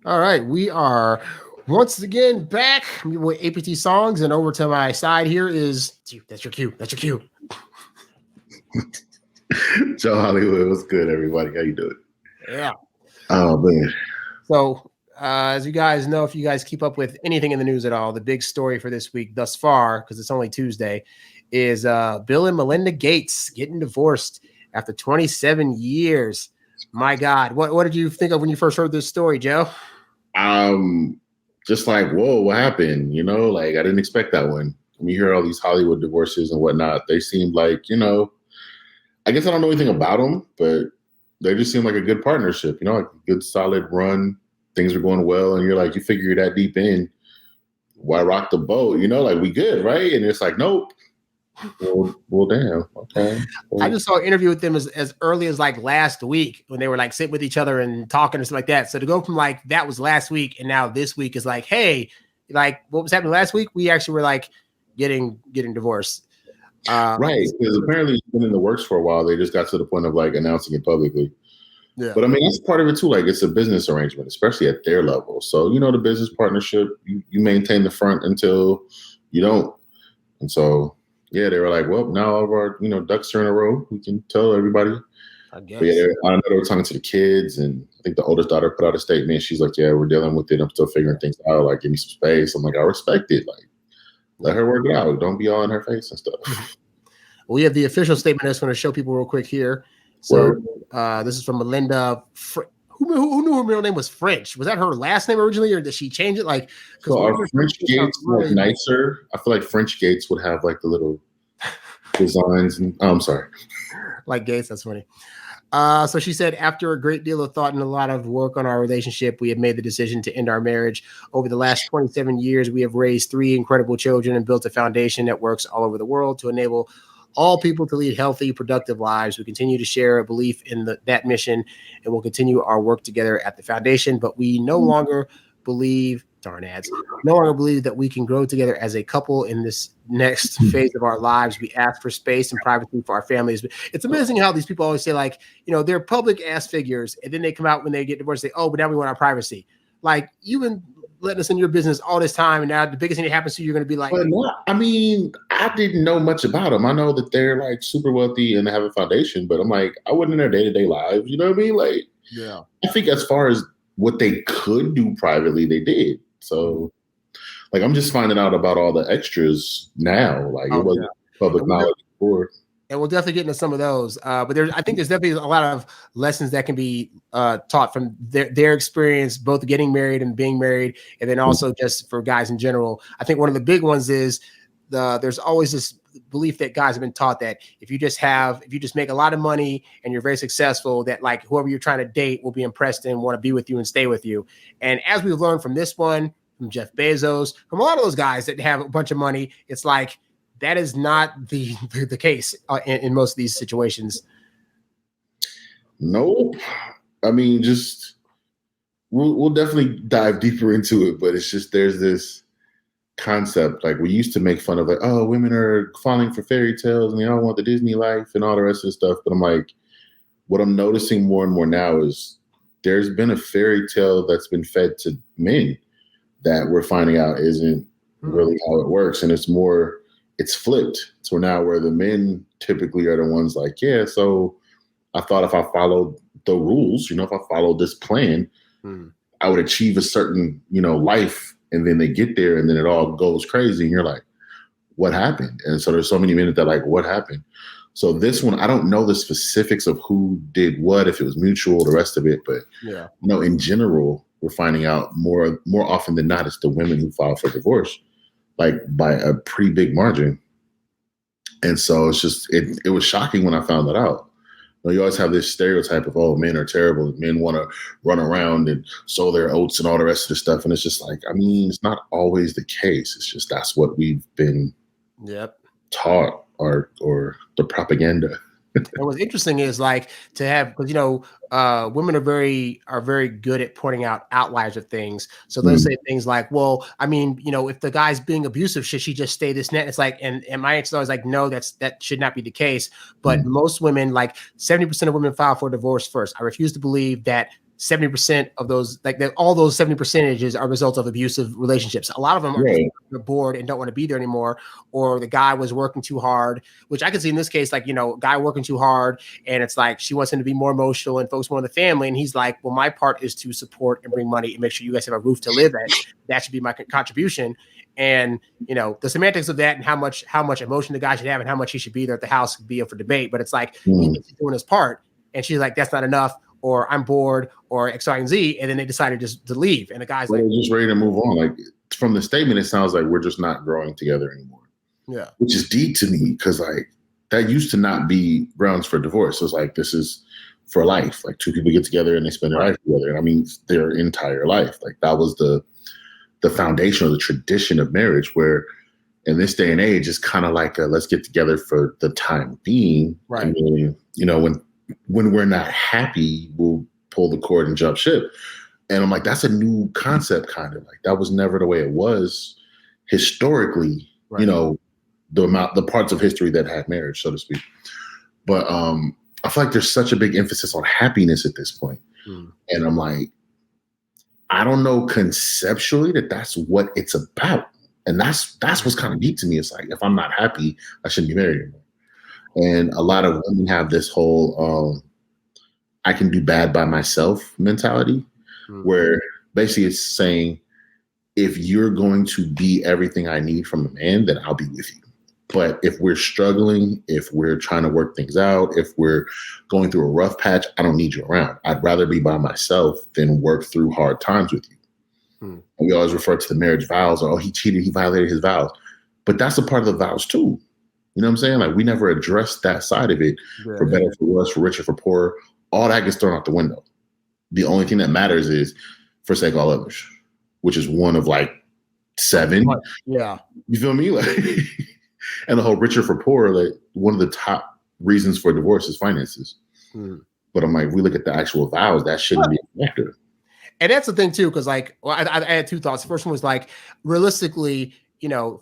All right, we are once again back with A.P.T songs, and over to my side here is that's your cue. That's your cue. Joe Hollywood, what's good, everybody? How you doing? Yeah. Oh man. So, as you guys know, if you guys keep up with anything in the news at all, the big story for this week thus far, because it's only Tuesday, is Bill and Melinda Gates getting divorced after 27 years. My God, what did you think of when you first heard this story, Joe? Just like, whoa, what happened? You know, like I didn't expect that one. When you hear all these Hollywood divorces and whatnot, they seem like, I guess I don't know anything about them, but they just seem like a good partnership, like a good solid run. Things are going well, and you're like, you figure you're that deep in, why rock the boat? Like we good, right? And it's like, nope. Well, damn. Okay. Well, I just saw an interview with them as early as like last week when they were like sitting with each other and talking and stuff like that. So to go from like that was last week and now this week is like, hey, like what was happening last week? We actually were like getting divorced. Right, because apparently it's been in the works for a while. They just got to the point of like announcing it publicly. Yeah. But I mean, that's part of it too. Like it's a business arrangement, especially at their level. So, the business partnership, you maintain the front until you don't. And so, yeah, they were like, well, now all of our, ducks are in a row. We can tell everybody. I guess. But yeah, I know they were talking to the kids, and I think the oldest daughter put out a statement. She's like, yeah, we're dealing with it. I'm still figuring things out. Like, give me some space. I'm like, I respect it. Like, let her work it out. Don't be all in her face and stuff. We have the official statement. I just want to show people real quick here. So this is from Melinda. Who knew her middle name was French? Was that her last name originally, or did she change it? Like, because so French Gates really nicer. I feel like French Gates would have like the little designs. And I'm sorry, like Gates. That's funny. So she said, after a great deal of thought and a lot of work on our relationship, we have made the decision to end our marriage. Over the last 27 years, we have raised 3 incredible children and built a foundation that works all over the world to enable all people to lead healthy, productive lives. We continue to share a belief in that mission, and we'll continue our work together at the foundation. But we no longer believe, no longer believe that we can grow together as a couple in this next phase of our lives. We ask for space and privacy for our families. It's amazing how these people always say, like, they're public ass figures, and then they come out when they get divorced, and say, oh, but now we want our privacy. Like, you've been letting us in your business all this time, and now the biggest thing that happens to you, you're going to be like, I mean, I didn't know much about them. I know that they're like super wealthy and they have a foundation, but I'm like, I wasn't in their day-to-day lives. You know what I mean? Like, yeah, I think as far as what they could do privately, they did. So, like, I'm just finding out about all the extras now. Like, it wasn't public knowledge before. And we'll definitely get into some of those. But I think there's definitely a lot of lessons that can be taught from their experience, both getting married and being married, and then also just for guys in general. I think one of the big ones is there's always this belief that guys have been taught that if you just make a lot of money and you're very successful, that like whoever you're trying to date will be impressed and want to be with you and stay with you. And as we've learned from this one, from Jeff Bezos, from a lot of those guys that have a bunch of money, it's like, that is not the case in most of these situations. Nope. I mean, just we'll definitely dive deeper into it, but it's just there's this concept, like we used to make fun of, like, oh, women are falling for fairy tales and they all want the Disney life and all the rest of the stuff. But I'm like, what I'm noticing more and more now is there's been a fairy tale that's been fed to men that we're finding out isn't really how it works, and it's flipped. So now where the men typically are the ones like, yeah, so I thought if I followed the rules, if I followed this plan, I would achieve a certain, life. And then they get there and then it all goes crazy. And you're like, what happened? And so there's so many men that are like, what happened? So this one, I don't know the specifics of who did what, if it was mutual, the rest of it. But, in general, we're finding out more often than not, it's the women who file for divorce, like by a pretty big margin. And so it's just, it was shocking when I found that out. You always have this stereotype of, oh, men are terrible. Men want to run around and sow their oats and all the rest of the stuff. And it's just like, I mean, it's not always the case. It's just, that's what we've been taught or the propaganda. And what's interesting is like to have, because women are very good at pointing out outliers of things. So they'll say things like, well, I mean, if the guy's being abusive, should she just stay this net? It's like, and my answer is always like, no, that should not be the case. But most women, like 70% of women file for divorce first. I refuse to believe that 70% of those, like all those 70% are results of abusive relationships. A lot of them are just bored and don't want to be there anymore, or the guy was working too hard, which I can see in this case, like, guy working too hard, and it's like she wants him to be more emotional and focus more on the family, and he's like, well, my part is to support and bring money and make sure you guys have a roof to live at. That should be my contribution. And the semantics of that and how much emotion the guy should have and how much he should be there at the house could be up for debate. But it's like he's doing his part, and she's like, that's not enough, or I'm bored, or X, Y, and Z, and then they decided just to leave. And the guy's like, just ready to move on. Like, from the statement, it sounds like we're just not growing together anymore. Yeah, which is deep to me, because like that used to not be grounds for divorce. It was like, this is for life. Like, two people get together and they spend their life together. And I mean, their entire life. Like, that was the foundation or the tradition of marriage, where in this day and age, it's kind of like let's get together for the time being. Right. And then, when we're not happy, we'll pull the cord and jump ship. And I'm like, that's a new concept, kind of. Like, that was never the way it was historically, the parts of history that had marriage, so to speak. But I feel like there's such a big emphasis on happiness at this point. And I'm like, I don't know conceptually that's what it's about. And that's what's kind of deep to me. It's like, if I'm not happy, I shouldn't be married anymore. And a lot of women have this whole I can do bad by myself mentality, where basically it's saying, if you're going to be everything I need from a man, then I'll be with you. But if we're struggling, if we're trying to work things out, if we're going through a rough patch, I don't need you around. I'd rather be by myself than work through hard times with you. And we always refer to the marriage vows, or, oh, he cheated, he violated his vows. But that's a part of the vows too. You know what I'm saying? Like, we never addressed that side of it, for better, for worse, for richer, for poorer. All that gets thrown out the window. The only thing that matters is forsake all others, which is one of like 7. Yeah. You feel me? Like, and the whole richer for poorer, like, one of the top reasons for divorce is finances. But I'm like, we look at the actual vows, that shouldn't be a factor. And that's the thing too, because like, I had 2 thoughts. The first one was like, realistically,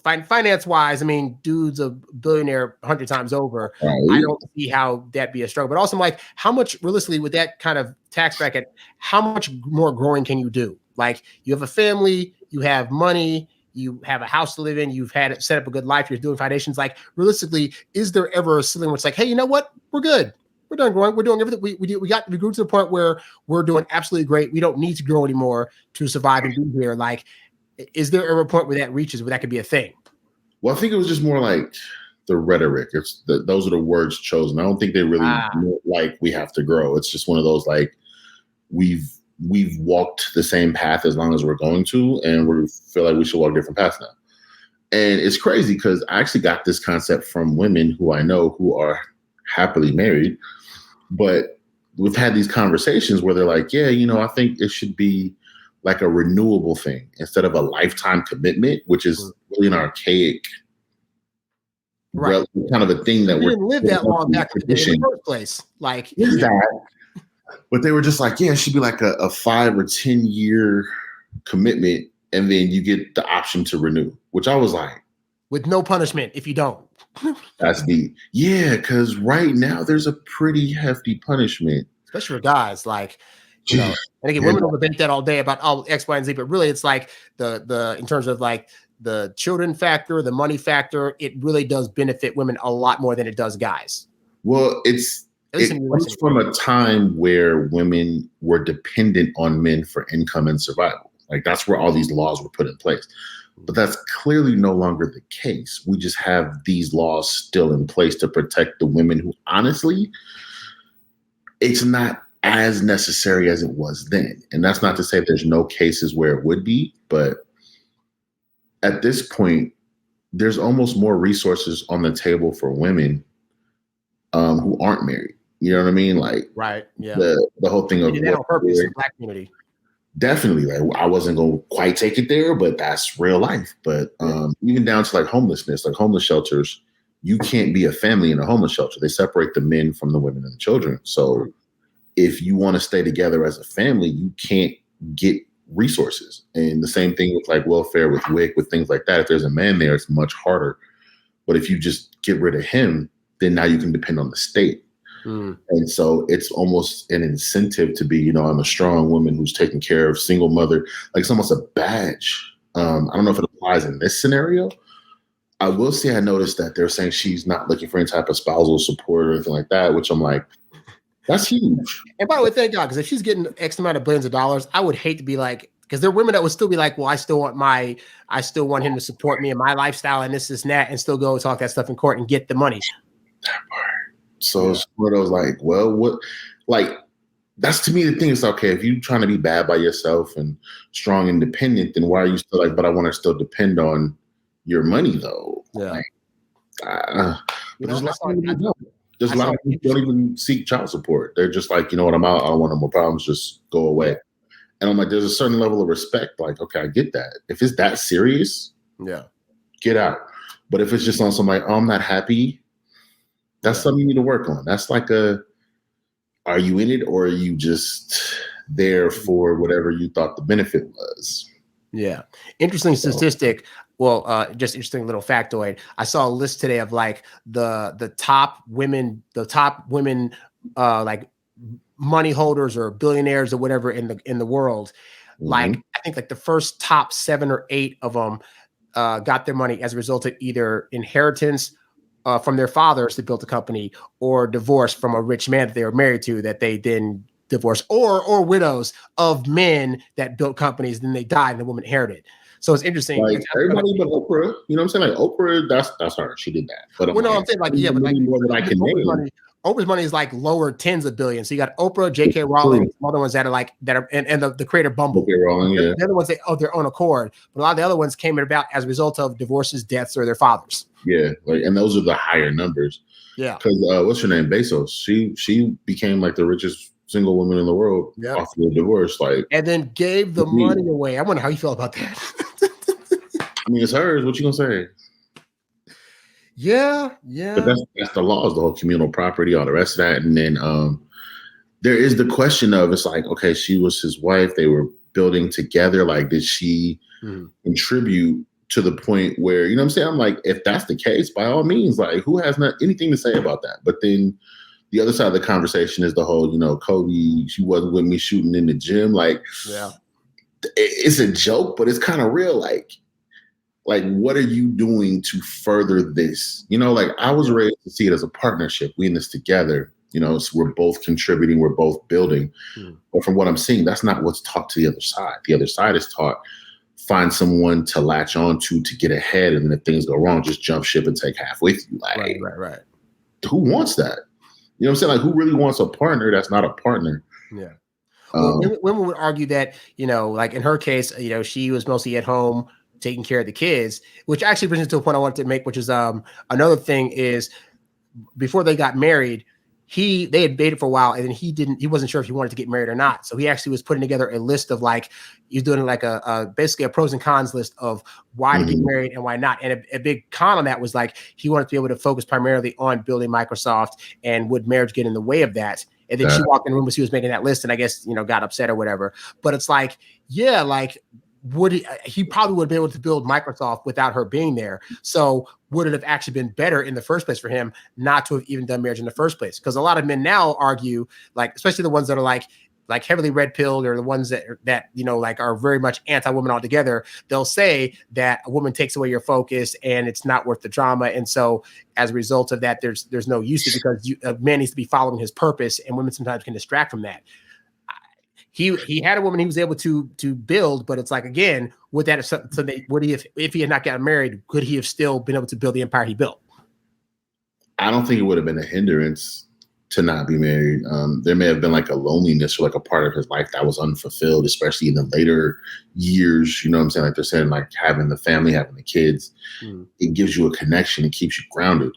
finance wise, I mean, dude's a billionaire 100 times over. I don't see how that be a struggle. But also, I'm like, how much realistically with that kind of tax bracket, how much more growing can you do? Like, you have a family, you have money, you have a house to live in, you've had it set up a good life, you're doing foundations. Like, realistically, is there ever a ceiling where it's like, hey, you know what? We're good. We're done growing. We're doing everything. We grew to the point where we're doing absolutely great. We don't need to grow anymore to survive and be here. Like, is there ever a point where that reaches, where that could be a thing? Well, I think it was just more like the rhetoric. It's those are the words chosen. I don't think they really like we have to grow. It's just one of those, like, we've walked the same path as long as we're going to, and we feel like we should walk different paths now. And it's crazy because I actually got this concept from women who I know who are happily married, but we've had these conversations where they're like, yeah, I think it should be like a renewable thing instead of a lifetime commitment, which is really an archaic, kind of a thing that we didn't live that long back in the first place. Like, is that? But they were just like, yeah, it should be like a 5 or 10 year commitment, and then you get the option to renew. Which I was like, with no punishment if you don't. That's the because right now there's a pretty hefty punishment, especially for guys. Like, and again, women will debate that all day about all X, Y, and Z, but really it's like the in terms of like the children factor, the money factor, it really does benefit women a lot more than it does guys. Well, it comes from a time where women were dependent on men for income and survival. Like, that's where all these laws were put in place. But that's clearly no longer the case. We just have these laws still in place to protect the women who, honestly, it's not as necessary as it was then. And that's not to say there's no cases where it would be, but at this point, there's almost more resources on the table for women who aren't married. You know what I mean? Like, the whole thing of that on purpose in the Black community. Definitely. Like, I wasn't going to quite take it there, but that's real life. But even down to like homelessness, like homeless shelters, you can't be a family in a homeless shelter. They separate the men from the women and the children. So if you want to stay together as a family, you can't get resources. And the same thing with like welfare, with WIC, with things like that. If there's a man there, it's much harder. But if you just get rid of him, then now you can depend on the state. Mm. And so it's almost an incentive to be, I'm a strong woman who's taking care of single mother. Like it's almost a badge. I don't know if it applies in this scenario. I will say I noticed that they're saying she's not looking for any type of spousal support or anything like that, which I'm like, that's huge. And by the way, thank God, because if she's getting X amount of billions of dollars, I would hate to be like, because there are women that would still be like, well, I still want him to support me and my lifestyle and this and that, and still go talk that stuff in court and get the money. So it's one of those like, well, what, like, that's to me the thing is okay. If you're trying to be bad by yourself and strong, independent, then why are you still like? But I want to still depend on your money though. Yeah. Like, but there's a lot of people who don't. There's a lot of people who don't even seek child support. They're just like, you know what, I'm out. I don't want no more problems. Just go away. Yeah. And I'm like, there's a certain level of respect. Like, okay, I get that. If it's that serious, get out. But if it's just on somebody, oh, I'm not happy. That's something you need to work on. That's like are you in it or are you just there for whatever you thought the benefit was? Yeah. Interesting statistic. Well, just interesting little factoid. I saw a list today of like the top women, like money holders or billionaires or whatever in the world. Mm-hmm. Like I think like the first top 7 or 8 of them got their money as a result of either inheritance from their fathers that built the company, or divorce from a rich man that they were married to that they then divorced, or widows of men that built companies, then they died and the woman inherited. So it's interesting. Like everybody but Oprah, you know what I'm saying? Like Oprah, that's her. She did that. But I'm saying like, yeah, but like Oprah's money is like lower tens of billions. So you got Oprah, J.K. Rowling, some other ones that are and the creator Bumble. J.K. Rowling, yeah. The other ones they their own accord, but a lot of the other ones came about as a result of divorces, deaths, or their fathers. Yeah, like, and those are the higher numbers. Yeah, because what's her name? Bezos. She became like the richest single woman in the world after the divorce. Like, and then gave the money away. I wonder how you feel about that. I mean, it's hers. What you gonna say? Yeah. But that's the laws, the whole communal property, all the rest of that. And then there is the question of, it's like, okay, she was his wife. They were building together. Like, did she contribute to the point where, you know what I'm saying? I'm like, if that's the case, by all means, like, who has anything to say about that? But then the other side of the conversation is the whole, Kobe, she wasn't with me shooting in the gym. Like, it's a joke, but it's kind of real. Like, what are you doing to further this? Like, I was raised to see it as a partnership. We in this together. So we're both contributing. We're both building. But from what I'm seeing, that's not what's taught to the other side. The other side is taught, find someone to latch on to get ahead. And then if things go wrong, just jump ship and take half with you. Like, right. Who wants that? You know what I'm saying? Like, who really wants a partner that's not a partner? Yeah. Well, women would argue that, like in her case, she was mostly at home taking care of the kids, which actually brings me to a point I wanted to make, which is another thing is, before they got married, they had dated for a while, and then he wasn't sure if he wanted to get married or not. So he actually was putting together a list of like, he's doing like basically a pros and cons list of why to get married and why not. And a big con on that was like, he wanted to be able to focus primarily on building Microsoft, and would marriage get in the way of that? And then she walked in the room as he was making that list, and I guess, got upset or whatever. But it's like, yeah, like, would he probably would be able to build Microsoft without her being there. So would it have actually been better in the first place for him not to have even done marriage in the first place? Because a lot of men now argue, like, especially the ones that are like heavily red pilled, or the ones that like are very much anti-woman altogether, they'll say that a woman takes away your focus and it's not worth the drama. And so as a result of that, there's no use, because a man needs to be following his purpose, and women sometimes can distract from that. He had a woman he was able to build, but it's like, again, would that have would he, if he had not gotten married, could he have still been able to build the empire he built? I don't think it would have been a hindrance to not be married. There may have been like a loneliness or like a part of his life that was unfulfilled, especially in the later years. You know what I'm saying? Like they're saying, like having the family, having the kids, it gives you a connection, it keeps you grounded.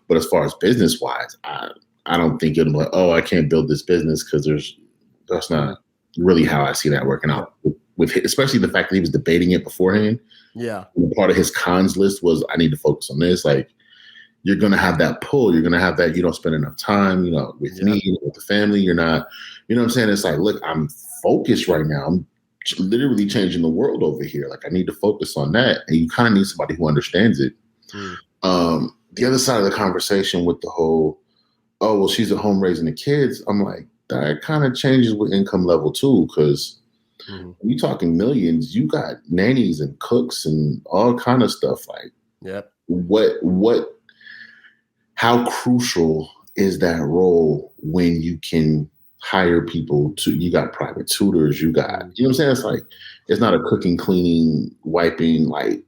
But as far as business wise, I don't think it'll be like, oh, I can't build this business because that's not really how I see that working out. With especially the fact that he was debating it beforehand. Yeah. And part of his cons list was, I need to focus on this. Like, you're going to have that pull. You're going to have that, you don't spend enough time, with me, with the family. You're not, you know what I'm saying? It's like, look, I'm focused right now. I'm literally changing the world over here. Like, I need to focus on that. And you kind of need somebody who understands it. The other side of the conversation with the whole, oh, well, she's at home raising the kids. I'm like, that kind of changes with income level too, because Mhm. you talking millions, you got nannies and cooks and all kind of stuff. Like, Yep. what how crucial is that role when you can hire people to, you got private tutors, you got, Mhm. you know what I'm saying? It's like, it's not a cooking, cleaning, wiping, like,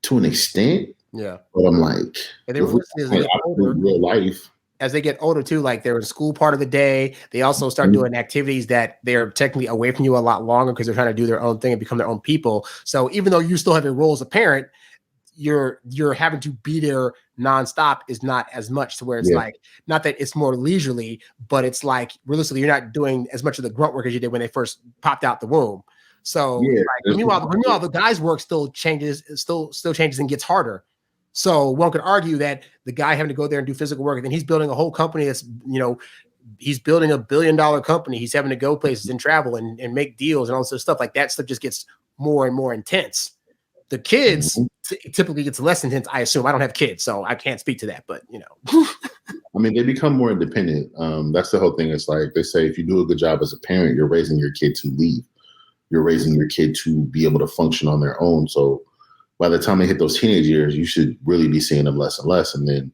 to an extent, Yeah. but I'm like, And then if we realistically, as they like get older, real life. too, like they're in school part of the day. They also start Mhm. doing activities that they're technically away from you a lot longer because they're trying to do their own thing and become their own people. So even though you still have a role as a parent, you're having to be there nonstop is not as much to where it's Yeah, like not that it's more leisurely, but it's like realistically you're not doing as much of the grunt work as you did when they first popped out the womb. So yeah. like, but meanwhile, the guy's work still changes, still changes and gets harder. So one could argue that the guy having to go there and do physical work, and then he's building a whole company that's he's building $1 billion company. He's having to go places and travel and make deals and all this stuff. Like that stuff just gets more and more intense. The kids Mhm. typically gets less intense. I assume I don't have kids, so I can't speak to that. But I mean, they become more independent. That's the whole thing. It's like they say, if you do a good job as a parent, you're raising your kid to leave. You're raising your kid to be able to function on their own. So by the time they hit those teenage years, you should really be seeing them less and less. And then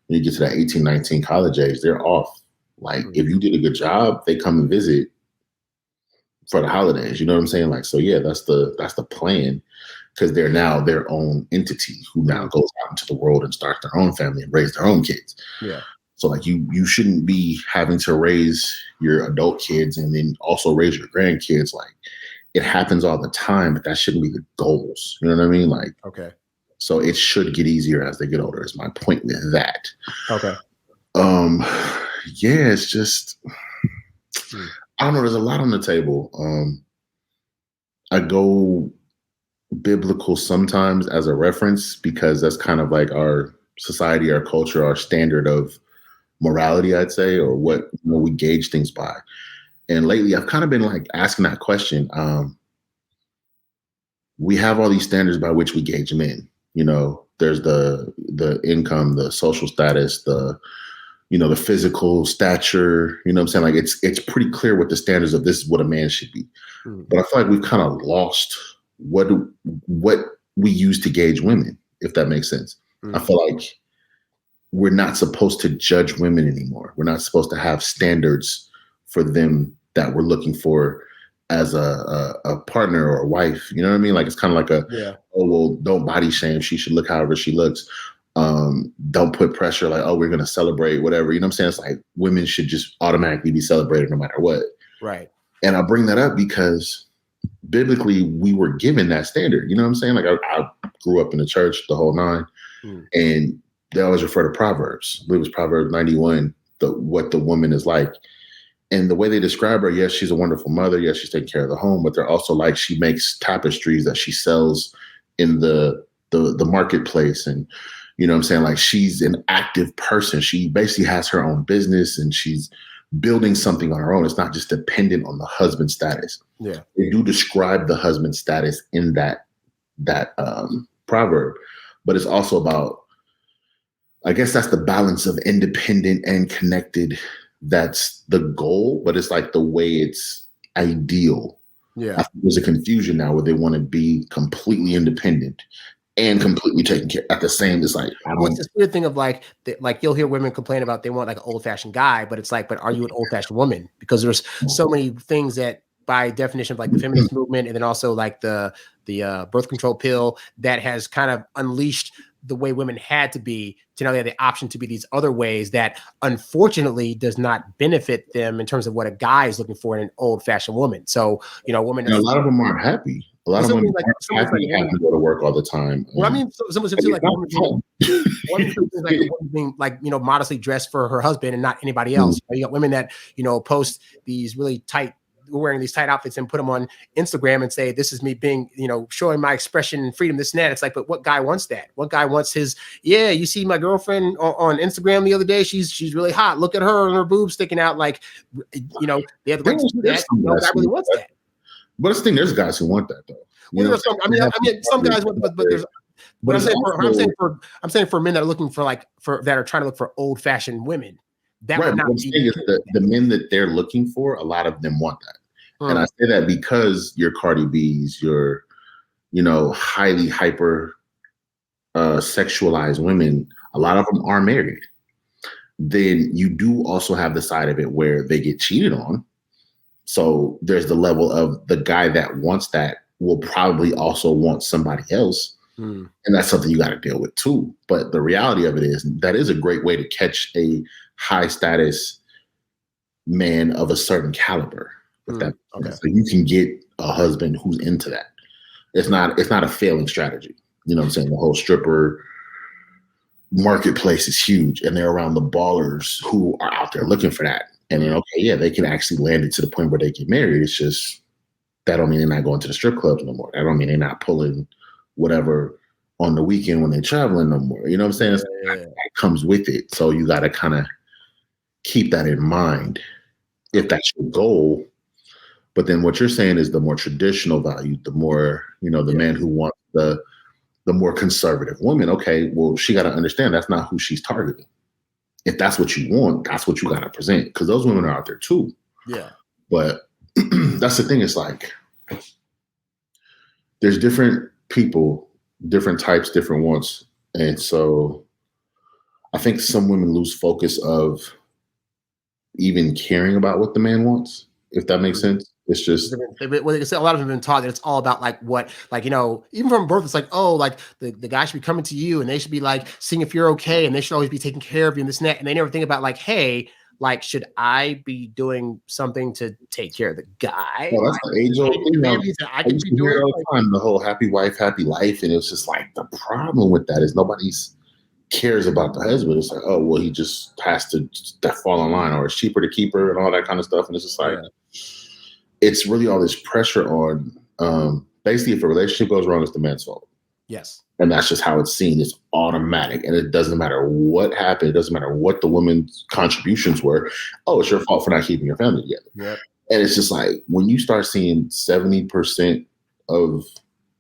when you get to that 18, 19 college age, they're off. Like, if you did a good job, they come and visit for the holidays. You know what I'm saying? Like, so yeah, that's the plan, because they're now their own entity who now goes out into the world and starts their own family and raise their own kids. yeah, So like, you shouldn't be having to raise your adult kids and then also raise your grandkids. Like, it happens all the time, but that shouldn't be the goals. You know what I mean? Like, okay, so it should get easier as they get older, is my point with that. okay. Um, yeah, it's just, Hmm. I don't know. There's a lot on the table. I go biblical sometimes as a reference because that's kind of like our society, our culture, our standard of morality, I'd say, or Yeah, what we gauge things by. And lately, I've kind of been like asking that question. We have all these standards by which we gauge men. There's the income, the social status, the physical stature. You know what I'm saying? Like, it's pretty clear what the standards of this is what a man should be. hmm, But I feel like we've kind of lost what what we use to gauge women, if that makes sense. I hmm, feel like we're not supposed to judge women anymore. We're not supposed to have standards for them that we're looking for as a partner or a wife. You know what I mean? Like, it's kind of like yeah, oh, well, don't body shame. She should look however she looks. Don't put pressure like, oh, we're going to celebrate whatever. You know what I'm saying? It's like women should just automatically be celebrated no matter what. right. And I bring that up because biblically we were given that standard. You know what I'm saying? Like, I grew up in the church, the whole nine, Hmm. and they always refer to Proverbs. I believe it was Proverbs 91, what the woman is like. And the way they describe her, yes, she's a wonderful mother. Yes, she's taking care of the home, but they're also like, she makes tapestries that she sells in the marketplace. And you know what I'm saying? Like, she's an active person. She basically has her own business and she's building something on her own. It's not just dependent on the husband status. Yeah, They do describe the husband status in that proverb, but it's also about, I guess that's the balance of independent and connected. That's the goal, but it's like the way it's ideal. I yeah. think there's a confusion now where they want to be completely independent and completely taken care at the same. It's like, I Well, it's don't. this weird thing of like you'll hear women complain about they want like an old fashioned guy, but it's like, but are you an old fashioned woman? Because there's so many things that, by definition of like the feminist movement, and then also like the birth control pill that has kind of unleashed the way women had to be to now they have the option to be these other ways that unfortunately does not benefit them in terms of what a guy is looking for in an old fashioned woman. So a woman And a that's lot of them aren't happy. A lot well, of women aren't somebody's like happy a having woman. to go to work all the time. Well, I mean, someone said And too, it's like a not woman being fun. one of the things like a woman being like modestly dressed for her husband and not anybody Mm. else. You got women that post these really tight, wearing these tight outfits and put them on Instagram and say this is me being showing my expression and freedom, this and that. It's like, but what guy wants that? What guy wants his? Yeah, you see my girlfriend on Instagram the other day. She's really hot. Look at her and her boobs sticking out. Like they have the right to do There's that. some No guys guy who really want wants that. that. But the thing, there's guys who want that though. You Well, know there's what some. I'm saying? I mean, some guys, but there's. But But it's also, I'm saying for men that are looking for that are trying to look for old fashioned women. That Right. would But not what I'm be. saying is that the men that they're looking for, a lot of them want that. And I Mm, say that because your Cardi B's, your, highly hyper sexualized women, a lot of them are married. Then you do also have the side of it where they get cheated on. So there's the level of the guy that wants that will probably also want somebody else. mm, And that's something you got to deal with too. But the reality of it is that is a great way to catch a high status man of a certain caliber. If that makes okay. sense. So you can get a husband who's into that. It's not a failing strategy. You know what I'm saying? The whole stripper marketplace is huge, and they're around the ballers who are out there looking for that. And then, okay, yeah, they can actually land it to the point where they get married. It's just that don't mean they're not going to the strip clubs no more. That don't mean they're not pulling whatever on the weekend when they're traveling no more. You know what I'm saying? That comes with it. So you got to kind of keep that in mind if that's your goal. But then what you're saying is the more traditional value, the more, the man who wants the more conservative woman. Okay, well, she got to understand that's not who she's targeting. If that's what you want, that's what you got to present, because those women are out there too. Yeah. But that's the thing. It's like there's different people, different types, different wants. And so I think some women lose focus of even caring about what the man wants, if that makes sense. It's just, Like I said, a lot of them have been taught that it's all about like what, like, even from birth, it's like, oh, like the guy should be coming to you and they should be like seeing if you're okay and they should always be taking care of you and this and that. And they never think about like, hey, like, should I be doing something to take care of the guy? well, that's Like, the age old thing. I I could used be to hear it doing all the time, the whole happy wife, happy life. And it was just like the problem with that is nobody's cares about the husband. It's like, oh, well, he just has to that fall in line, or it's cheaper to keep her and all that kind of stuff. And it's just like, it's really all this pressure on, basically, if a relationship goes wrong, it's the man's fault. Yes. And that's just how it's seen. It's automatic. And it doesn't matter what happened. It doesn't matter what the woman's contributions were. Oh, it's your fault for not keeping your family together. Yep. And it's just like when you start seeing 70% of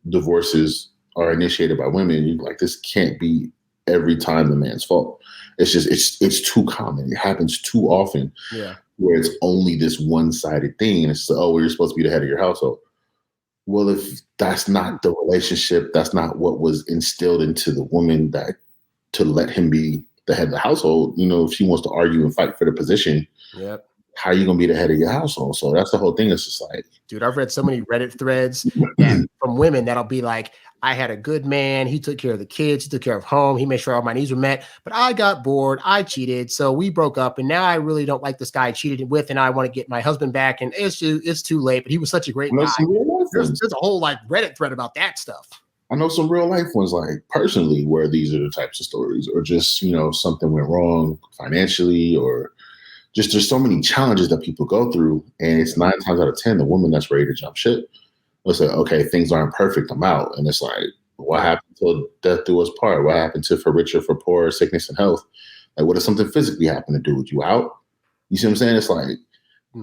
divorces are initiated by women, you're like, this can't be every time the man's fault. It's just, it's too common. It happens too often. Yeah. Where it's only this one-sided thing. And it's, oh, well, you're supposed to be the head of your household. Well, if that's not the relationship, that's not what was instilled into the woman that to let him be the head of the household. If she wants to argue and fight for the position, Yep. how are you gonna be the head of your household? So that's the whole thing. It's just like, dude, I've read so many Reddit threads that from women that'll be like, I had a good man. He took care of the kids. He took care of home. He made sure all my needs were met. But I got bored. I cheated. So we broke up. And now I really don't like this guy I cheated with. And I want to get my husband back. And it's too late. But he was such a great guy. There's a whole like Reddit thread about that stuff. I know some real life ones, like personally, where these are the types of stories, or just, something went wrong financially, or just there's so many challenges that people go through. And it's 9 times out of 10, the woman that's ready to jump ship. Let's say, okay, things aren't perfect, I'm out. And it's like, what happened till death do us part? What happened to for richer, for poor, sickness and health? Like, what if something physically happened to do with you out? You see what I'm saying? It's like,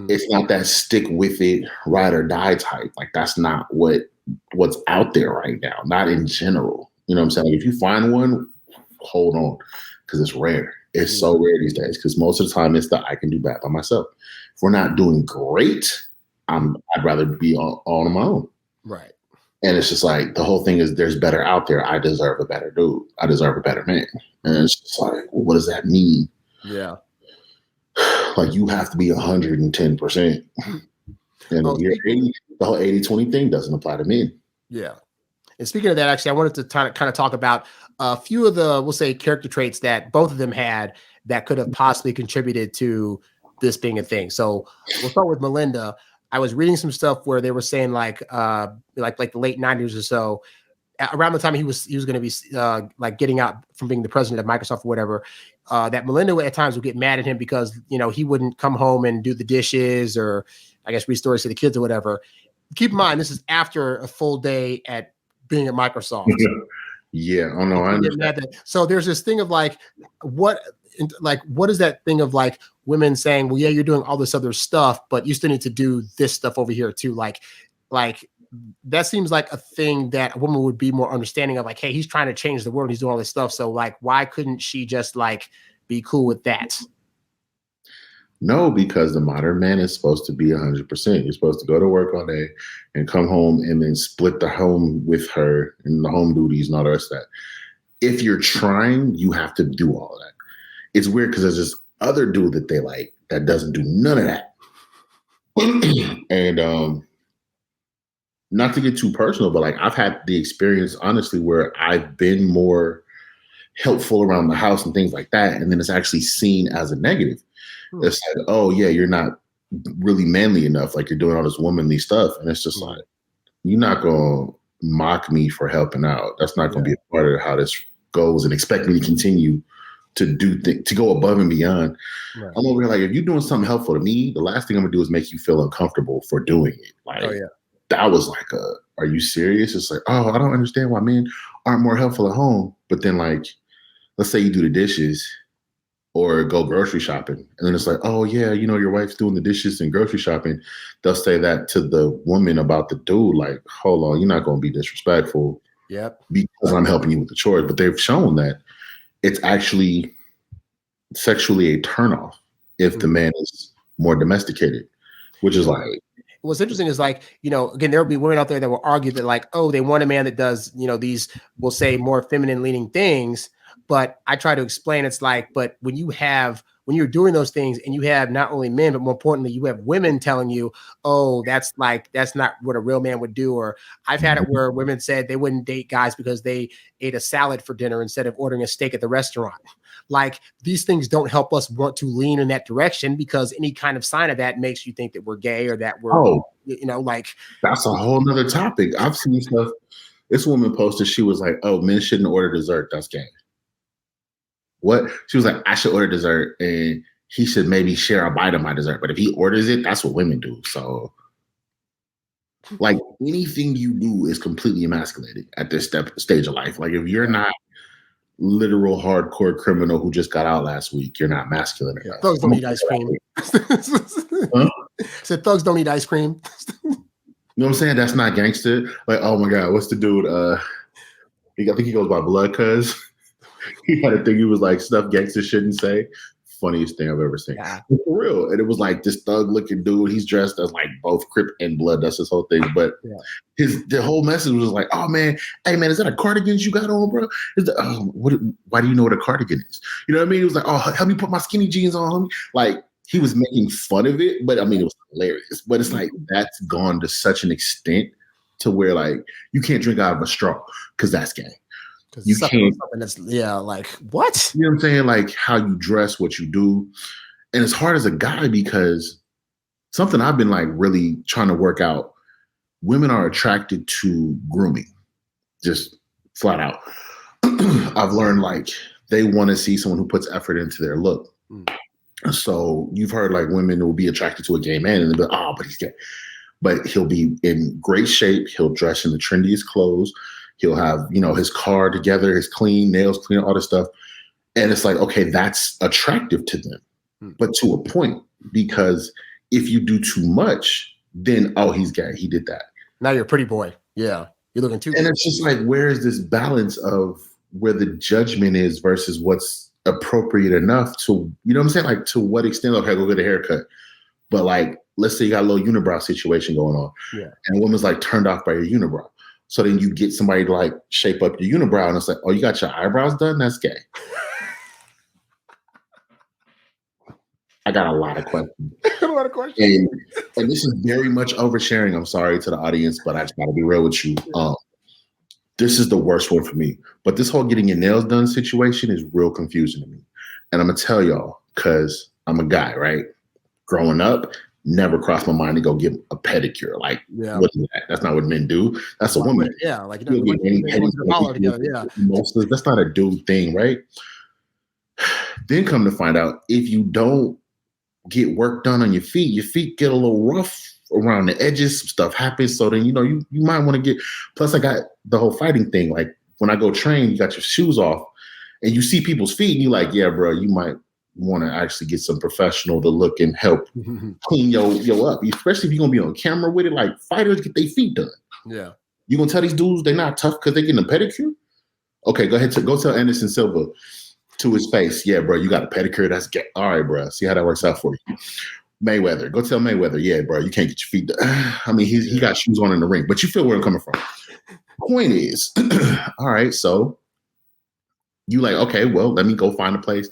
it's not that stick with it, ride or die type. Like, that's not what's out there right now, not in general. You know what I'm saying? Like, if you find one, hold on, because it's rare. It's so rare these days, because most of the time it's I can do bad by myself. If we're not doing great, I'd rather be on my own. Right. And it's just like the whole thing is there's better out there. I deserve a better dude. I deserve a better man. And it's just like, well, what does that mean? Yeah. Like, you have to be 110%. And the whole 80-20 thing doesn't apply to men. Yeah. And speaking of that, actually, I wanted to kind of talk about a few of the, we'll say, character traits that both of them had that could have possibly contributed to this being a thing. So we'll start with Melinda. I was reading some stuff where they were saying like the late 90s or so, around the time he was going to be like getting out from being the president of Microsoft or whatever, that Melinda at times would get mad at him because, he wouldn't come home and do the dishes or I guess read stories to the kids or whatever. Keep in mind, this is after a full day at being at Microsoft. Yeah. Oh no, I understand. So there's this thing of like, what is that thing of like women saying, well, yeah, you're doing all this other stuff, but you still need to do this stuff over here too. Like that seems like a thing that a woman would be more understanding of, like, hey, he's trying to change the world. He's doing all this stuff. So like, why couldn't she just like be cool with that? No, because the modern man is supposed to be 100%. You're supposed to go to work all day and come home and then split the home with her and the home duties and all the rest of that. If you're trying, you have to do all of that. It's weird because there's this other dude that they like that doesn't do none of that. And not to get too personal, but like I've had the experience honestly where I've been more helpful around the house and things like that, and then it's actually seen as a negative. It's like, oh yeah, you're not really manly enough, like you're doing all this womanly stuff, and it's just like you're not gonna mock me for helping out. That's not gonna be a part of how this goes, and expect me to continue to do to go above and beyond. Right. I'm over here like, if you're doing something helpful to me, the last thing I'm gonna do is make you feel uncomfortable for doing it. Like, that was like are you serious? It's like, oh, I don't understand why men aren't more helpful at home. But then like, let's say you do the dishes or go grocery shopping. And then it's like, oh yeah, you know, your wife's doing the dishes and grocery shopping. They'll say that to the woman about the dude, like, hold on, you're not going to be disrespectful because I'm helping you with the chores. But they've shown that it's actually sexually a turnoff if the man is more domesticated, which is like, what's interesting is like, you know, again, there'll be women out there that will argue that like, oh, they want a man that does, you know, these, we'll say, more feminine leaning things. But I try to explain, it's like, but when you're doing those things and you have not only men, but more importantly, you have women telling you, oh, that's not what a real man would do. Or I've had it where women said they wouldn't date guys because they ate a salad for dinner instead of ordering a steak at the restaurant. Like, these things don't help us want to lean in that direction, because any kind of sign of that makes you think that we're gay or that we're, you know, like. That's a whole nother topic. I've seen stuff. This woman posted, she was like, oh, men shouldn't order dessert. That's gay. What? She was like, I should order dessert and he should maybe share a bite of my dessert. But if he orders it, that's what women do. So like, anything you do is completely emasculated at this stage of life. Like, if you're not literal hardcore criminal who just got out last week, you're not masculine enough. Thugs don't eat ice cream. Said thugs don't eat ice cream. You know what I'm saying? That's not gangster. Like, oh my God, what's the dude? I think he goes by Blood Cuz. He had a thing, he was like, stuff gangsters shouldn't say. Funniest thing I've ever seen. Yeah. For real. And it was like this thug looking dude. He's dressed as like both Crip and Blood. That's his whole thing. But the whole message was like, oh man, hey man, is that a cardigan you got on, bro? Why do you know what a cardigan is? You know what I mean? He was like, oh, help me put my skinny jeans on, homie. Like, he was making fun of it, but I mean, it was hilarious. But it's like, that's gone to such an extent to where like, you can't drink out of a straw because that's gay. You can't. That's, like, what? You know what I'm saying? Like, how you dress, what you do. And it's hard as a guy, because something I've been like really trying to work out, women are attracted to grooming, just flat out. I've learned like they want to see someone who puts effort into their look. So you've heard like women will be attracted to a gay man and they'll be like, oh, but he's gay. But he'll be in great shape. He'll dress in the trendiest clothes. He'll have, you know, his car together, his clean, nails clean, all this stuff. And it's like, okay, that's attractive to them. But to a point, because if you do too much, then, oh, he's gay. He did that. Now you're a pretty boy. Yeah. You're looking too. And it's just like, where is this balance of where the judgment is versus what's appropriate enough to, you know what I'm saying? Like, to what extent, okay, go get a haircut. But like, let's say you got a little unibrow situation going on. Yeah. And a woman's like turned off by your unibrow. So then you get somebody to like shape up your unibrow and it's like, oh, you got your eyebrows done? That's gay. I got a lot of questions. And this is very much oversharing. I'm sorry to the audience, but I just got to be real with you. This is the worst one for me. But this whole getting your nails done situation is real confusing to me. And I'm going to tell y'all, because I'm a guy, right? Growing up, never crossed my mind to go get a pedicure. Like, what is that? That's not what men do. That's a woman. Yeah, like, that's not a dude thing, right? Then come to find out, if you don't get work done on your feet get a little rough around the edges. Some stuff happens. So then, you know, you might want to get. Plus, I got the whole fighting thing. Like, when I go train, you got your shoes off, and you see people's feet, and you're like, yeah, bro, you might want to actually get some professional to look and help clean yo up, especially if you're gonna be on camera with it. Like, fighters get their feet done. Yeah, you gonna tell these dudes they're not tough because they're getting a pedicure? Okay, go ahead, go tell Anderson Silva To his face. Yeah, bro, you got a pedicure. That's gay. All right, bro. See how that works out for you. Mayweather. Go tell Mayweather. Yeah, bro, you can't get your feet done. I mean, he got shoes on in the ring, but you feel where I'm coming from. Point is, all right, so you like, okay, well, let me go find a place.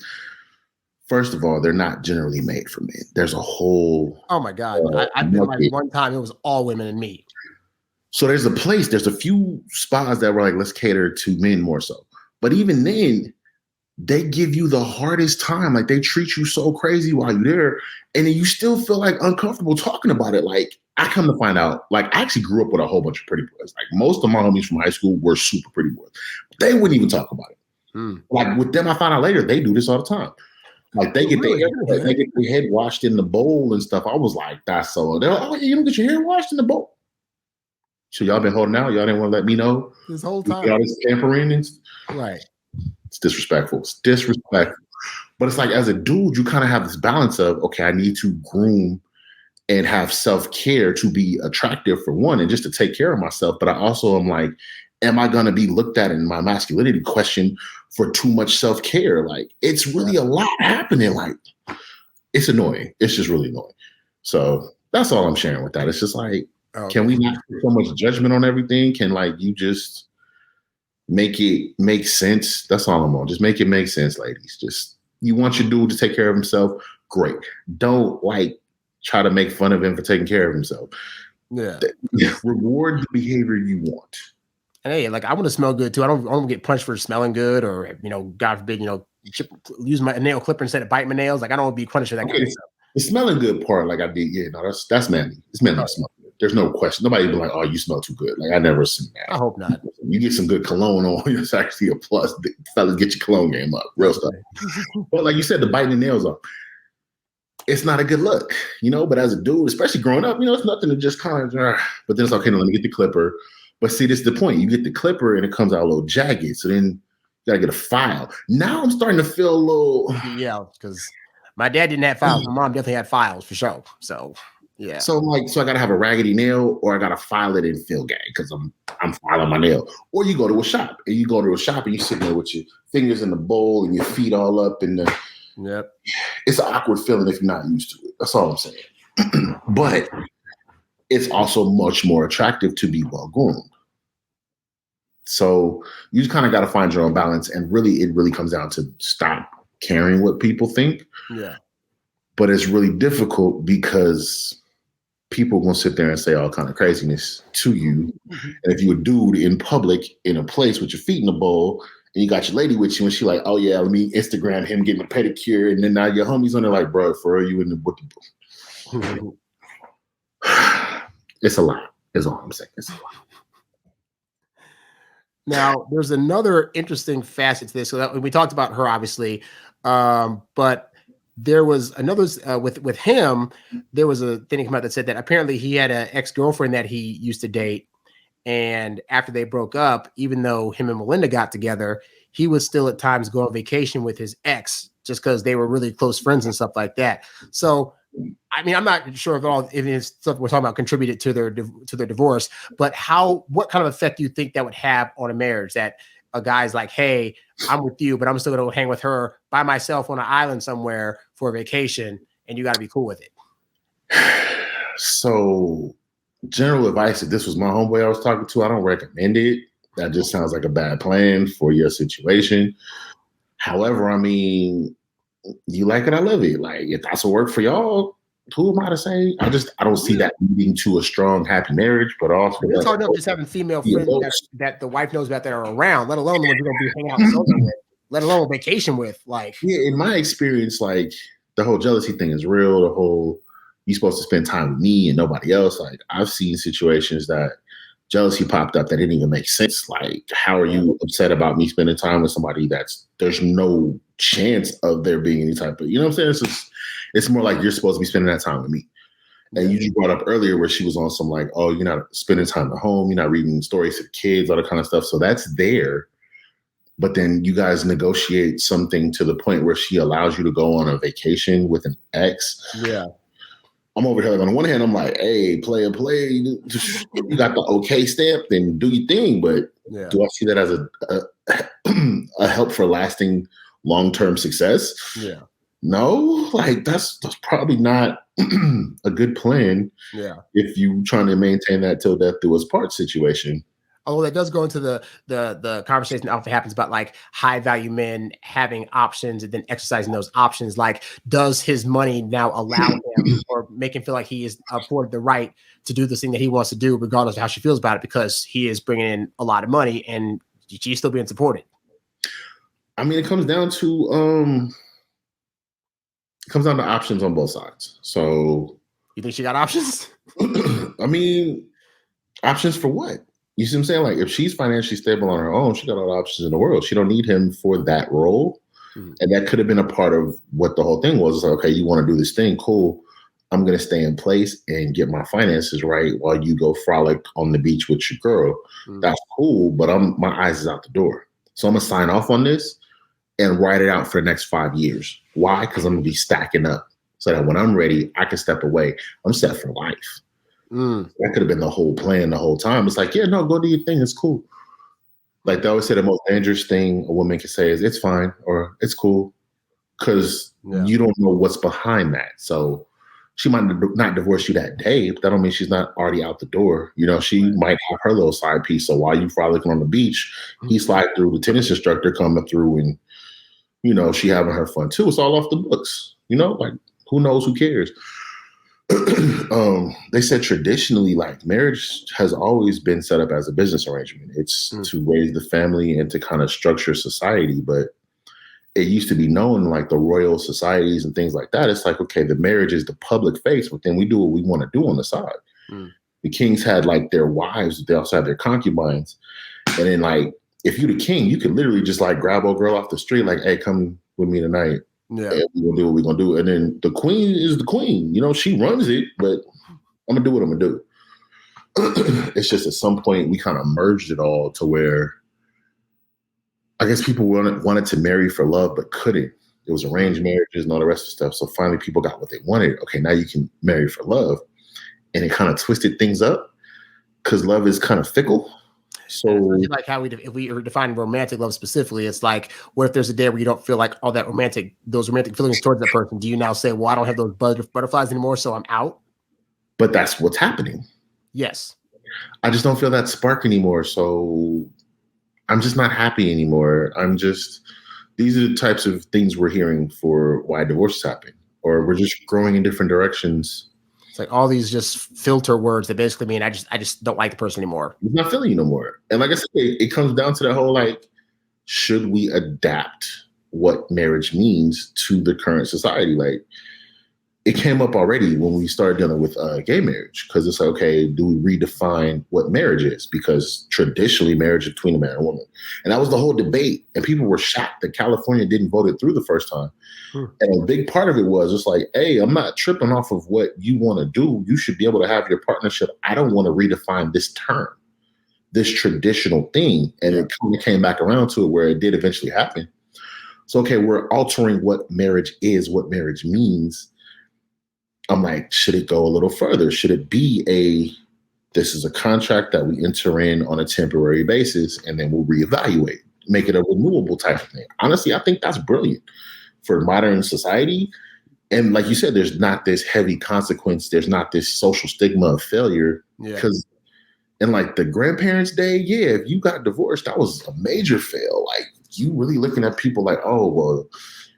First of all, they're not generally made for men. There's a whole Oh my God. I've been like one time, it was all women and me. So there's a few spots that were like, let's cater to men more so. But even then, they give you the hardest time. Like they treat you so crazy while you're there. And then you still feel like uncomfortable talking about it. Like I come to find out, like I actually grew up with a whole bunch of pretty boys. Like most of my homies from high school were super pretty boys. They wouldn't even talk about it. Like with them, I found out later, they do this all the time. Like they get their head washed in the bowl and stuff. I was like, that's so. They're like, oh, yeah, you don't get your hair washed in the bowl. So y'all been holding out. Y'all didn't want to let me know this whole time. Y'all this pampering and right. It's disrespectful. It's disrespectful. But it's like as a dude, you kind of have this balance of okay, I need to groom and have self-care to be attractive for one, and just to take care of myself. But I also am like, am I going to be looked at in my masculinity question for too much self-care? Like it's really a lot happening. Like it's annoying. It's just really annoying. So that's all I'm sharing with that. It's just like, can we not put so much judgment on everything? Can like you just make it make sense? That's all I'm on. Just make it make sense, ladies. Just you want your dude to take care of himself. Great. Don't like try to make fun of him for taking care of himself. Yeah. Reward the behavior you want. And hey, like I want to smell good too. I don't get punched for smelling good, or God forbid, use my nail clipper instead of bite my nails. Like I don't want to be punished for that kind of stuff. The smelling good part, like I did, yeah, no, that's manly. It's manly to smell good. There's no question. Nobody be like, oh, you smell too good. Like I never seen that. I hope not. You get some good cologne on, it's actually a plus. Fellas, get your cologne game up, real stuff. But like you said, the biting the nails off, it's not a good look, But as a dude, especially growing up, it's nothing to just kind of. But then it's okay. Let me get the clipper. But see, this is the point. You get the clipper and it comes out a little jagged. So then you gotta get a file. Now I'm starting to feel a little. Yeah, because my dad didn't have files. My mom definitely had files for sure. So yeah. So I gotta have a raggedy nail, or I gotta file it in fill gang because I'm filing my nail. Or you go to a shop and you sitting there with your fingers in the bowl and your feet all up in the. Yep. It's an awkward feeling if you're not used to it. That's all I'm saying. But it's also much more attractive to be well groomed. So you kind of got to find your own balance, and it really comes down to stop caring what people think. Yeah. But it's really difficult because people will sit there and say all kind of craziness to you. Mm-hmm. And if you're a dude in public in a place with your feet in the bowl and you got your lady with you and she's like, oh yeah, let me Instagram him getting a pedicure. And then now your homies on there like, bro, for real, you in the book. It's a lot, is all I'm saying. It's a lot. Now, there's another interesting facet to this. So we talked about her, obviously, but there was another with him. There was a thing that came out that said that apparently he had an ex-girlfriend that he used to date, and after they broke up, even though him and Melinda got together, he would still at times go on vacation with his ex just because they were really close friends and stuff like that. So. I mean, I'm not sure if it's stuff we're talking about contributed to their divorce, but what kind of effect do you think that would have on a marriage? That a guy's like, hey, I'm with you, but I'm still going to hang with her by myself on an island somewhere for a vacation, and you got to be cool with it. So, general advice, if this was my homeboy I was talking to, I don't recommend it. That just sounds like a bad plan for your situation. However, I mean, you like it, I love it. Like if that's what worked for y'all, who am I to say? I don't see that leading to a strong, happy marriage. But also, it's hard enough just having female friends that the wife knows about that are around, let alone the ones you're gonna be hanging out with, let alone vacation with. Like, yeah, in my experience, like the whole jealousy thing is real. The whole you're supposed to spend time with me and nobody else. Like I've seen situations that jealousy popped up that didn't even make sense. Like, how are you upset about me spending time with somebody there's no chance of there being any type of, you know what I'm saying? It's more like you're supposed to be spending that time with me. And you just brought up earlier where she was on some like, oh, you're not spending time at home. You're not reading stories to the kids, all that kind of stuff. So that's there. But then you guys negotiate something to the point where she allows you to go on a vacation with an ex. Yeah. I'm over here, like, on the one hand, I'm like, hey, play. You got the okay stamp, then do your thing. But do I see that as a help for lasting long-term success. Yeah. No, like that's probably not a good plan Yeah. if you trying to maintain that till death do us part situation. Although that does go into the conversation that often happens about like high value men having options and then exercising those options. Like, does his money now allow him or make him feel like he is afforded the right to do the thing that he wants to do, regardless of how she feels about it, because he is bringing in a lot of money and she's still being supported? I mean, it comes down to options on both sides. So, You think she got options? I mean, options for what? You see what I'm saying? Like, if she's financially stable on her own, she got all the options in the world. She don't need him for that role. Mhm. And that could have been a part of what the whole thing was. It's like, okay, you want to do this thing, cool. I'm gonna stay in place and get my finances right while you go frolic on the beach with your girl. Mhm. That's cool, but my eyes is out the door. So I'm gonna sign off on this and write it out for the next 5 years. Why? Because I'm gonna be stacking up so that when I'm ready, I can step away. I'm set for life. Mm. That could have been the whole plan the whole time. It's like, yeah, no, go do your thing. It's cool. Like they always say, the most dangerous thing a woman can say is "it's fine" or "it's cool," because Yeah. you don't know what's behind that. So she might not divorce you that day, but that don't mean she's not already out the door. You know, she might have her little side piece. So while you frolicking on the beach, he slide through the tennis instructor coming through, and you know she having her fun too. It's all off the books. You know, like who knows? Who cares? They said traditionally, like marriage has always been set up as a business arrangement. It's to raise the family and to kind of structure society. But it used to be known like the royal societies and things like that. It's like, okay, the marriage is the public face, but then we do what we want to do on the side. The kings had like their wives, but they also had their concubines. And then like, if you the king, you could literally just like grab a girl off the street, like, hey, come with me tonight. Yeah. And we're gonna do what we're gonna do. And then the queen is the queen. You know, she runs it, but I'm gonna do what I'm gonna do. It's just at some point we kind of merged it all to where I guess people wanted to marry for love but couldn't. It was arranged marriages and all the rest of the stuff. So finally people got what they wanted. Okay, now you can marry for love. And it kind of twisted things up because love is kind of fickle. So like how if we define romantic love specifically, it's like, what if there's a day where you don't feel like all those romantic feelings towards that person? Do you now say, well, I don't have those butterflies anymore, so I'm out? But that's what's happening. Yes. I just don't feel that spark anymore. So I'm just not happy anymore. These are the types of things we're hearing for why divorces happen, or we're just growing in different directions. It's like all these just filter words that basically mean I just don't like the person anymore. I'm not feeling you no more. And like I said, it comes down to the whole like, should we adapt what marriage means to the current society? Like, it came up already when we started dealing with gay marriage, because it's like, okay, do we redefine what marriage is? Because traditionally, marriage is between a man and a woman, and that was the whole debate. And people were shocked that California didn't vote it through the first time. And a big part of it was just like, hey, I'm not tripping off of what you want to do. You should be able to have your partnership. I don't want to redefine this term, this traditional thing. And it kind of came back around to it where it did eventually happen. So, okay, we're altering what marriage is, what marriage means. I'm like, should it go a little further? Should it be this is a contract that we enter in on a temporary basis and then we'll reevaluate, make it a renewable type of thing? Honestly, I think that's brilliant for modern society. And like you said, there's not this heavy consequence. There's not this social stigma of failure. Because in like the grandparents' day, if you got divorced, that was a major fail. Like you really looking at people like, oh, well,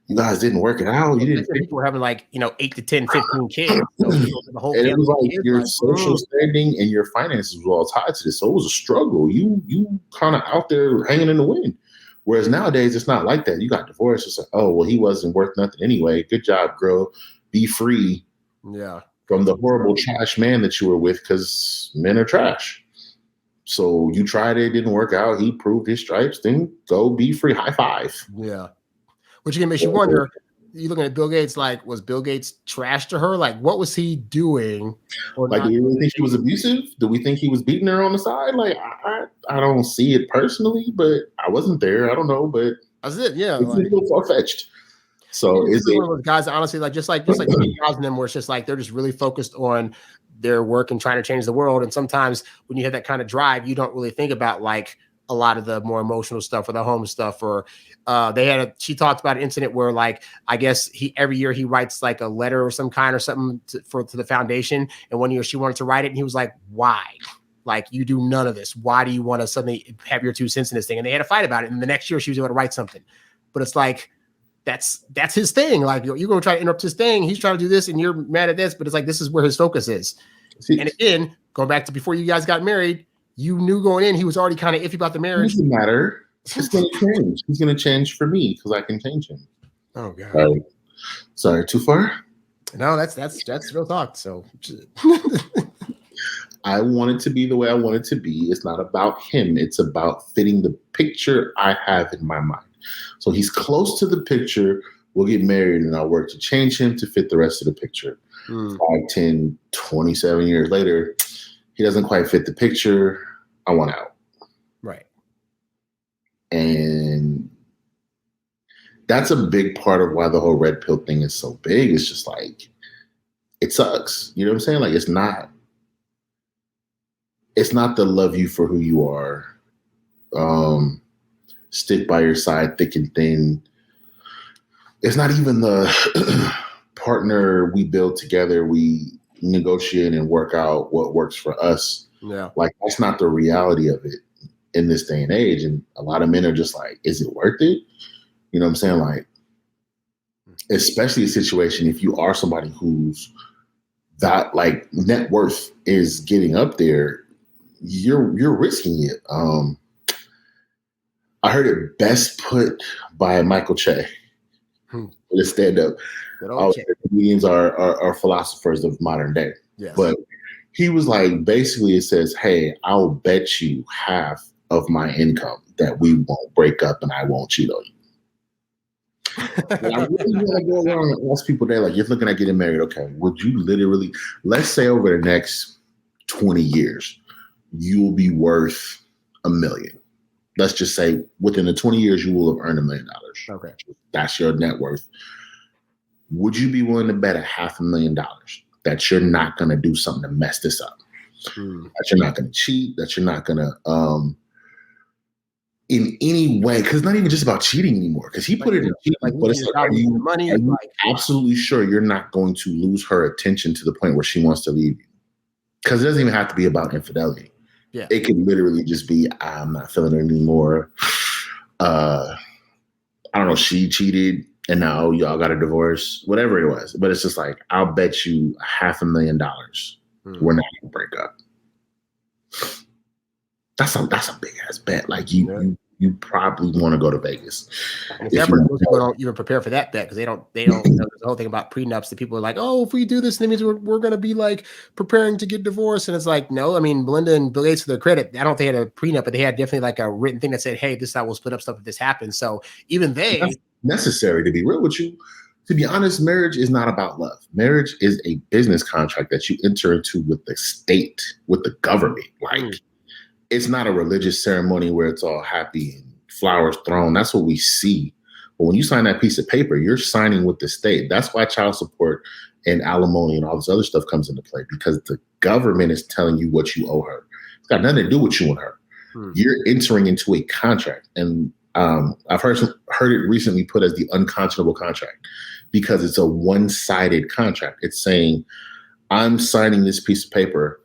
you guys didn't work it out. You didn't. People were having like 8 to 10, 15 kids. So the whole and it was like kids, your social standing and your finances were all tied to this. So it was a struggle. You kind of out there hanging in the wind. Whereas nowadays it's not like that. You got divorced. It's like, oh well, he wasn't worth nothing anyway. Good job, girl. Be free. From the horrible trash man that you were with, because men are trash. So you tried it, didn't work out. He proved his stripes. Then go be free. High five. Yeah. Which again makes you wonder, you're looking at Bill Gates, like, was Bill Gates trash to her? Like, what was he doing? Like, do you really think he was abusive? Do we think he was beating her on the side? Like, I don't see it personally, but I wasn't there. I don't know, but that's it. Yeah. It's a little far-fetched. So is it one of those guys, honestly, just like them, where it's just like they're just really focused on their work and trying to change the world. And sometimes when you have that kind of drive, you don't really think about like a lot of the more emotional stuff or the home stuff. Or she talked about an incident where, like, I guess every year he writes like a letter or some kind or something to the foundation. And one year she wanted to write it, and he was like, "Why? Like, you do none of this. Why do you want to suddenly have your 2 cents in this thing?" And they had a fight about it. And the next year she was able to write something. But it's like, that's his thing. Like, you're going to try to interrupt his thing. He's trying to do this, and you're mad at this. But it's like, this is where his focus is. See, and again, going back to before you guys got married, you knew going in he was already kind of iffy about the marriage. It doesn't matter. It's going to change. He's going to change for me because I can change him. Oh God. Sorry, too far? No, that's real talk. So I want it to be the way I want it to be. It's not about him. It's about fitting the picture I have in my mind. So he's close to the picture. We'll get married, and I'll work to change him to fit the rest of the picture. 5, 10, 27 years later, he doesn't quite fit the picture. I want out. Right. And that's a big part of why the whole red pill thing is so big. It's just like, it sucks. You know what I'm saying? Like, it's not the love you for who you are. Stick by your side, thick and thin. It's not even the partner we build together. We negotiate and work out what works for us. Yeah. Like, that's not the reality of it in this day and age. And a lot of men are just like, is it worth it? You know what I'm saying? Like, especially a situation if you are somebody who's that, like, net worth is getting up there, you're risking it. I heard it best put by Michael Che. The stand-up. Comedians are philosophers of modern day. Yes. But he was like, basically, it says, hey, I'll bet you half of my income that we won't break up and I won't cheat on you. And I really want to go around and ask people there, like, you're looking at getting married. Okay, would you literally, let's say over the next 20 years, you will be worth $1 million. Let's just say within the 20 years, you will have earned $1 million. Okay. That's your net worth. Would you be willing to bet $500,000 that you're not going to do something to mess this up? That you're not going to cheat, that you're not going to, in any way, because it's not even just about cheating anymore, because he put it in cheating, but it's like, are you absolutely sure you're not going to lose her attention to the point where she wants to leave you? Because it doesn't even have to be about infidelity. Yeah. It could literally just be, I'm not feeling it anymore. I don't know, she cheated and now y'all got a divorce, whatever it was. But it's just like, I'll bet you $500,000 we're not gonna break up. That's a big ass bet. Like, you probably want to go to Vegas. Definitely, most people don't even prepare for that bet because they don't know the whole thing about prenups. That people are like, oh, if we do this, that means we're going to be like preparing to get divorced. And it's like, no. I mean, Melinda and Bill Gates, to their credit, I don't think they had a prenup, but they had definitely like a written thing that said, hey, this is how we'll split up stuff if this happens. So even that's necessary, to be real with you. To be honest, marriage is not about love. Marriage is a business contract that you enter into with the state, with the government. Like, it's not a religious ceremony where it's all happy and flowers thrown. That's what we see. But when you sign that piece of paper, you're signing with the state. That's why child support and alimony and all this other stuff comes into play, because the government is telling you what you owe her. It's got nothing to do with you and her. You're entering into a contract. And I've heard it recently put as the unconscionable contract, because it's a one-sided contract. It's saying, I'm signing this piece of paper,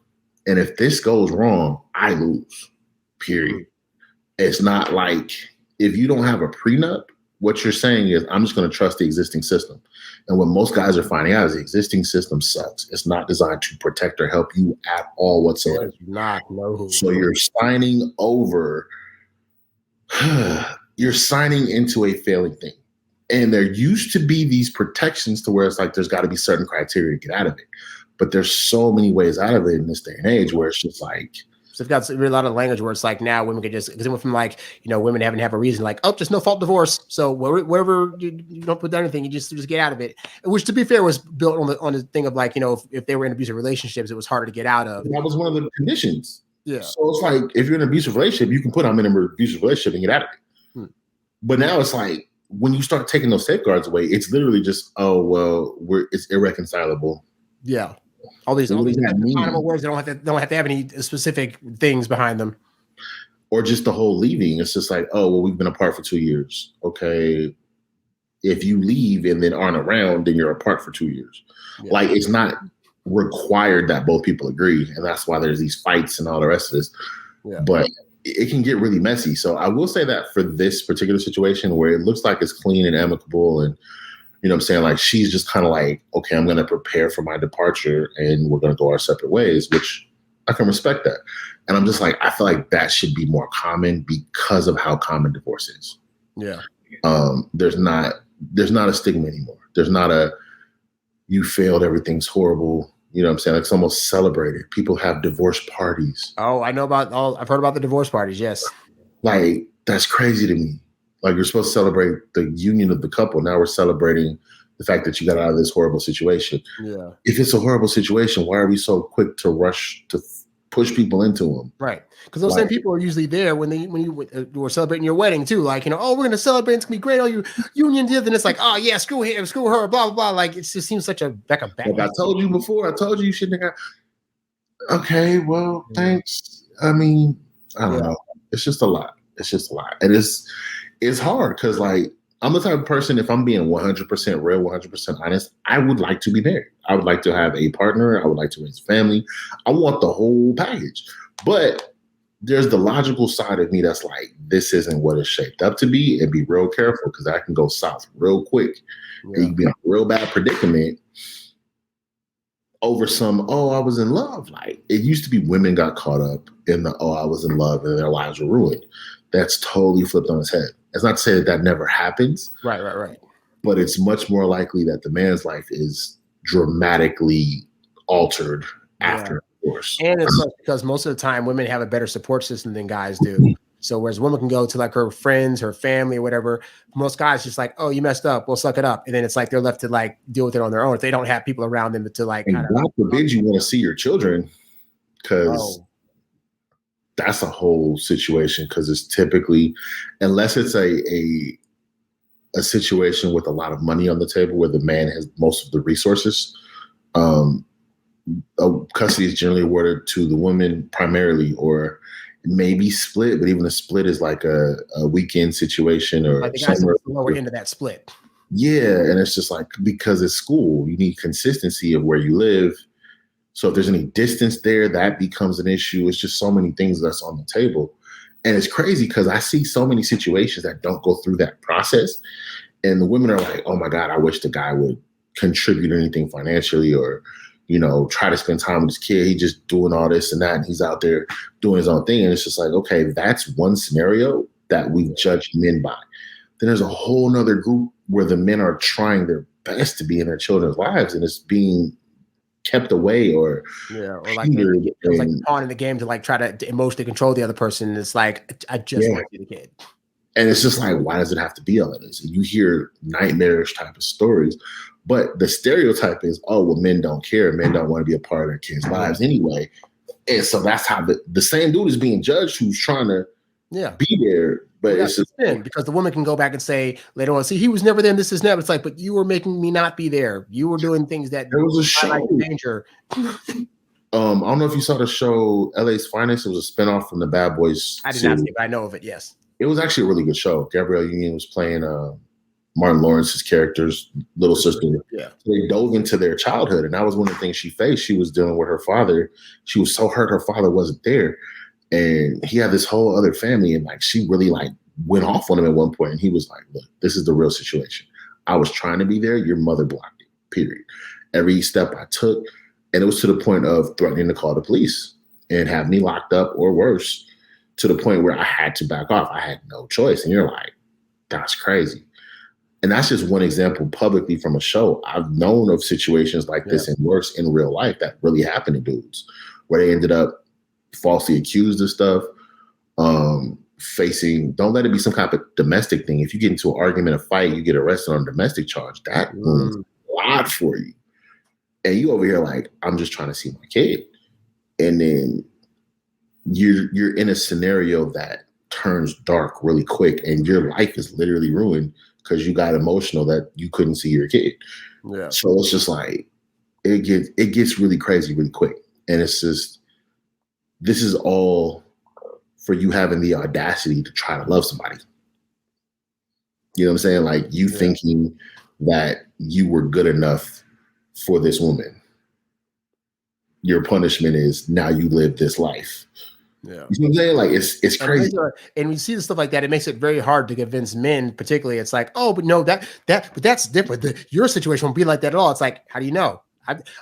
and if this goes wrong, I lose, period. It's not like, if you don't have a prenup, what you're saying is, I'm just going to trust the existing system. And what most guys are finding out is the existing system sucks. It's not designed to protect or help you at all whatsoever. So you're signing over, you're signing into a failing thing. And there used to be these protections to where it's like, there's got to be certain criteria to get out of it. But there's so many ways out of it in this day and age where it's just like, so they've got a lot of language where it's like, now women could just, because it went from like, women having to have a reason, like, oh, just no fault divorce. So wherever you don't put down anything, you just get out of it. Which, to be fair, was built on the thing of like, if they were in abusive relationships, it was harder to get out of. That was one of the conditions. Yeah. So it's like, if you're in an abusive relationship, you can put I'm in an abusive relationship and get out of it. But now it's like, when you start taking those safeguards away, it's literally just, oh, well, it's irreconcilable. Yeah. All these animal words, they don't have to have any specific things behind them. or just the whole leaving. It's just like, oh, well, we've been apart for 2 years. Okay. If you leave and then aren't around, then you're apart for 2 years. Yeah. Like, it's not required that both people agree. And that's why there's these fights and all the rest of this. Yeah. But it can get really messy. So I will say that for this particular situation where it looks like it's clean and amicable, and you know what I'm saying, like she's just kind of like, okay, I'm going to prepare for my departure and we're going to go our separate ways, which I can respect that. And I'm just like, I feel like that should be more common because of how common divorce is. Yeah. There's not a stigma anymore. There's not a, you failed, everything's horrible. You know what I'm saying? Like, it's almost celebrated. People have divorce parties. Oh, I've heard about the divorce parties. Yes. Like, that's crazy to me. Like, you're supposed to celebrate the union of the couple. Now we're celebrating the fact that you got out of this horrible situation. Yeah. If it's a horrible situation, why are we so quick to rush to push people into them? Right. Because those same people are usually there when you were celebrating your wedding too. Like, you know, oh, we're going to celebrate. It's going to be great. Oh, your union did. Then it's like, oh, yeah, screw him, screw her, blah, blah, blah. Like, it just seems such a back. Like I told you before. I told you shouldn't have got. Okay, well, thanks. I mean, I don't know. It's just a lot. It's just a lot. And it's hard because, like, I'm the type of person, if I'm being 100% real, 100% honest, I would like to be married. I would like to have a partner. I would like to raise a family. I want the whole package. But there's the logical side of me that's like, this isn't what it's shaped up to be, and be real careful because that can go south real quick. Yeah. And you can be in a real bad predicament over some, oh, I was in love. Like, it used to be women got caught up in the, oh, I was in love and their lives were ruined. That's totally flipped on its head. It's not to say that never happens. Right. But it's much more likely that the man's life is dramatically altered after divorce. And it's because most of the time women have a better support system than guys do. So whereas women can go to like her friends, her family, or whatever, most guys just like, oh, you messed up, we'll suck it up. And then it's like they're left to like deal with it on their own if they don't have people around them to like. And God forbid you want to see your children, because that's a whole situation. Because it's typically, unless it's a situation with a lot of money on the table where the man has most of the resources, custody is generally awarded to the woman primarily, or maybe split, but even a split is like a weekend situation, or like the guys the lower end of that split. Yeah, and it's just like, because it's school, you need consistency of where you live. So if there's any distance there, that becomes an issue. It's just so many things that's on the table. And it's crazy because I see so many situations that don't go through that process. And the women are like, oh my God, I wish the guy would contribute anything financially, or, you know, try to spend time with his kid. He's just doing all this and that, and he's out there doing his own thing. And it's just like, okay, that's one scenario that we've judged men by. Then there's a whole nother group where the men are trying their best to be in their children's lives, and it's being kept away, or like it was like pawn in the game to like try to emotionally control the other person. And it's like, I just want to be the kid. And it's just like, why does it have to be all of this? And you hear nightmarish type of stories, but the stereotype is, oh, well, men don't care. Men don't want to be a part of their kids' lives anyway. And so that's how the same dude is being judged who's trying to be there. But it's just because the woman can go back and say later on, see, he was never there. And this is never. It's like, but you were making me not be there. You were doing things that there was a show. Like danger. I don't know if you saw the show LA's Finest. It was a spinoff from the Bad Boys. I did not see it, but I know of it. Yes, it was actually a really good show. Gabrielle Union was playing Martin Lawrence's character's little sister. Yeah, so they dove into their childhood, and that was one of the things she faced. She was dealing with her father. She was so hurt her father wasn't there. And he had this whole other family, and like she really like went off on him at one point. And he was like, "Look, this is the real situation. I was trying to be there. Your mother blocked it. Period. Every step I took, and it was to the point of threatening to call the police and have me locked up or worse, to the point where I had to back off. I had no choice." And you're like, "That's crazy." And that's just one example publicly from a show. I've known of situations like this and worse in real life that really happened to dudes, where they ended up falsely accused of stuff, facing, don't let it be some kind of domestic thing. If you get into an argument, a fight, you get arrested on a domestic charge, that ruins a lot for you. And you over here like, I'm just trying to see my kid. And then you're in a scenario that turns dark really quick, and your life is literally ruined because you got emotional that you couldn't see your kid. Yeah. So it's just like, it gets really crazy really quick. And it's just, this is all for you having the audacity to try to love somebody. You know what I'm saying? Like you thinking that you were good enough for this woman. Your punishment is now you live this life. Yeah. You know what I'm saying? Like it's crazy. And we see the stuff like that. It makes it very hard to convince men, particularly. It's like, oh, but no, but that's different. Your situation won't be like that at all. It's like, how do you know?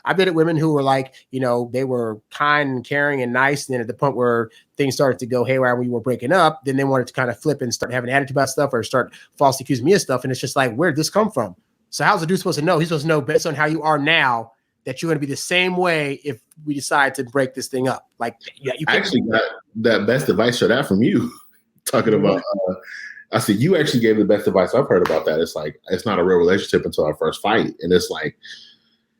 I've been at women who were like, they were kind and caring and nice. And then at the point where things started to go haywire, we were breaking up, then they wanted to kind of flip and start having an attitude about stuff or start falsely accusing me of stuff. And it's just like, where did this come from? So how's the dude supposed to know? He's supposed to know based on how you are now that you're going to be the same way if we decide to break this thing up. Like, yeah, you I actually got that best advice for that from you. Talking about, I said, you actually gave the best advice I've heard about that. It's like, it's not a real relationship until our first fight. And it's like,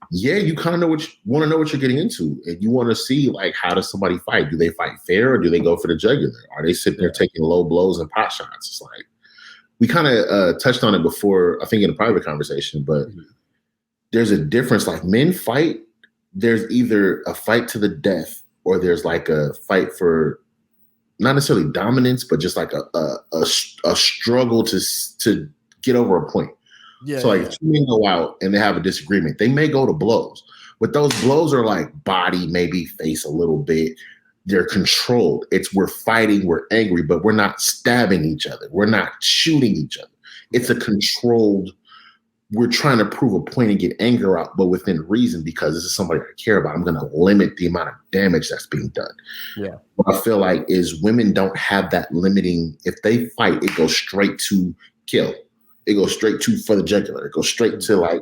yeah, you kind of want to know what you're getting into. And you want to see, like, how does somebody fight? Do they fight fair or do they go for the jugular? Are they sitting there taking low blows and pot shots? It's like, we kind of touched on it before, I think in a private conversation, but there's a difference. Like men fight, there's either a fight to the death or there's like a fight for not necessarily dominance, but just like a struggle to get over a point. Yeah, so like two men go out and they have a disagreement. They may go to blows, but those blows are like body, maybe face a little bit. They're controlled. It's we're fighting, we're angry, but we're not stabbing each other. We're not shooting each other. It's a controlled, we're trying to prove a point and get anger out, but within reason, because this is somebody I care about. I'm going to limit the amount of damage that's being done. Yeah. What I feel like is women don't have that limiting. If they fight, it goes straight to kill. It goes straight to for the jugular. It goes straight to like,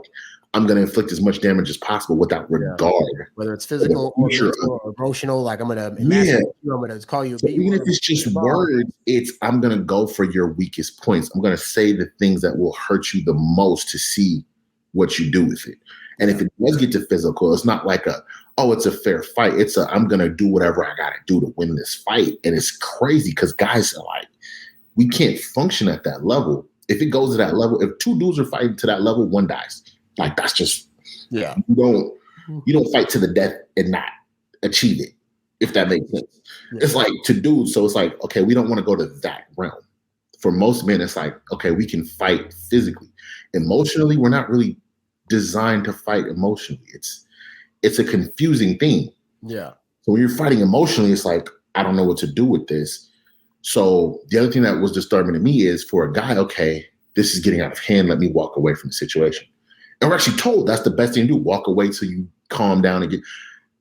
I'm going to inflict as much damage as possible without regard. Whether it's physical or mental or emotional, like I'm going to emasculate you, I'm going to call you a even if it's just words, it's I'm going to go for your weakest points. I'm going to say the things that will hurt you the most to see what you do with it. And if it does get to physical, it's not like it's a fair fight. It's I'm going to do whatever I got to do to win this fight. And it's crazy because guys are like, we can't function at that level. If it goes to that level, if two dudes are fighting to that level, one dies. Like that's just you don't fight to the death and not achieve it, if that makes sense. Yeah. It's like to dudes, so it's like, okay, we don't want to go to that realm. For most men, it's like, okay, we can fight physically. Emotionally, we're not really designed to fight emotionally. It's a confusing thing. Yeah. So when you're fighting emotionally, it's like, I don't know what to do with this. So the other thing that was disturbing to me is for a guy, okay, this is getting out of hand. Let me walk away from the situation. And we're actually told that's the best thing to do. Walk away till you calm down and get.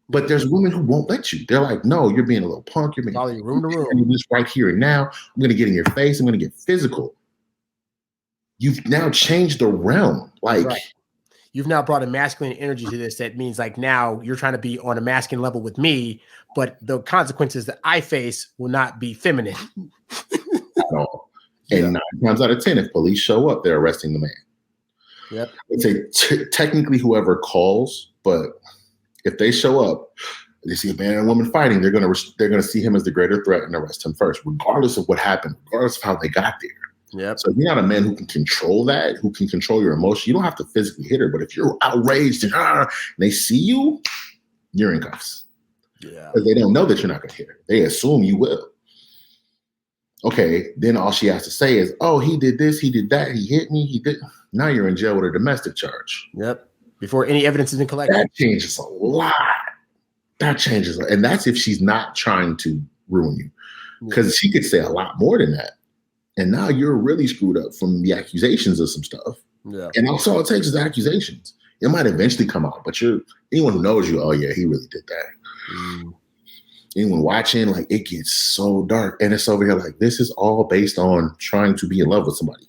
But there's women who won't let you. They're like, no, you're being a little punk. You're being room to room. This right here and now. I'm going to get in your face. I'm going to get physical. You've now changed the realm. Like, you've now brought a masculine energy to this. That means like now you're trying to be on a masculine level with me, but the consequences that I face will not be feminine. At all. And 9 times out of 10, if police show up, they're arresting the man. Yep. I'd say technically whoever calls, but if they show up, they see a man and a woman fighting, they're gonna see him as the greater threat and arrest him first, regardless of what happened, regardless of how they got there. Yep. So if you're not a man who can control that, who can control your emotion, you don't have to physically hit her. But if you're outraged and they see you, you're in cuffs. Yeah. Because they don't know that you're not gonna hit her. They assume you will. Okay, then all she has to say is, oh, he did this, he did that, he hit me, he did. Now you're in jail with a domestic charge. Yep. Before any evidence has been collected. That changes a lot. That changes. And that's if she's not trying to ruin you. Because she could say a lot more than that. And now you're really screwed up from the accusations of some stuff. Yeah. And that's all it takes is accusations. It might eventually come out, but anyone who knows you, oh yeah, he really did that. Anyone watching, like it gets so dark. And it's over here like, this is all based on trying to be in love with somebody.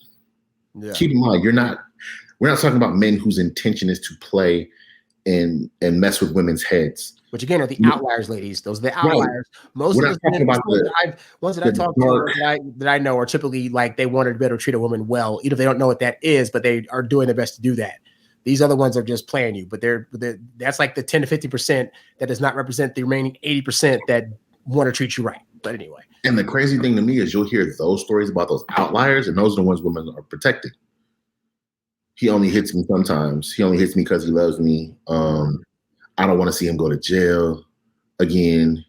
Yeah. Keep in mind, we're not talking about men whose intention is to play and mess with women's heads. Which again are the outliers, ladies. Those are the outliers. Right. Most of the ones that I talk to that I know are typically like they want to better treat a woman well, even if they don't know what that is, but they are doing their best to do that. These other ones are just playing you, but that's like the 10 to 50% that does not represent the remaining 80% that want to treat you right. But anyway. And the crazy thing to me is you'll hear those stories about those outliers, and those are the ones women are protecting. He only hits me sometimes. He only hits me because he loves me. I don't want to see him go to jail again.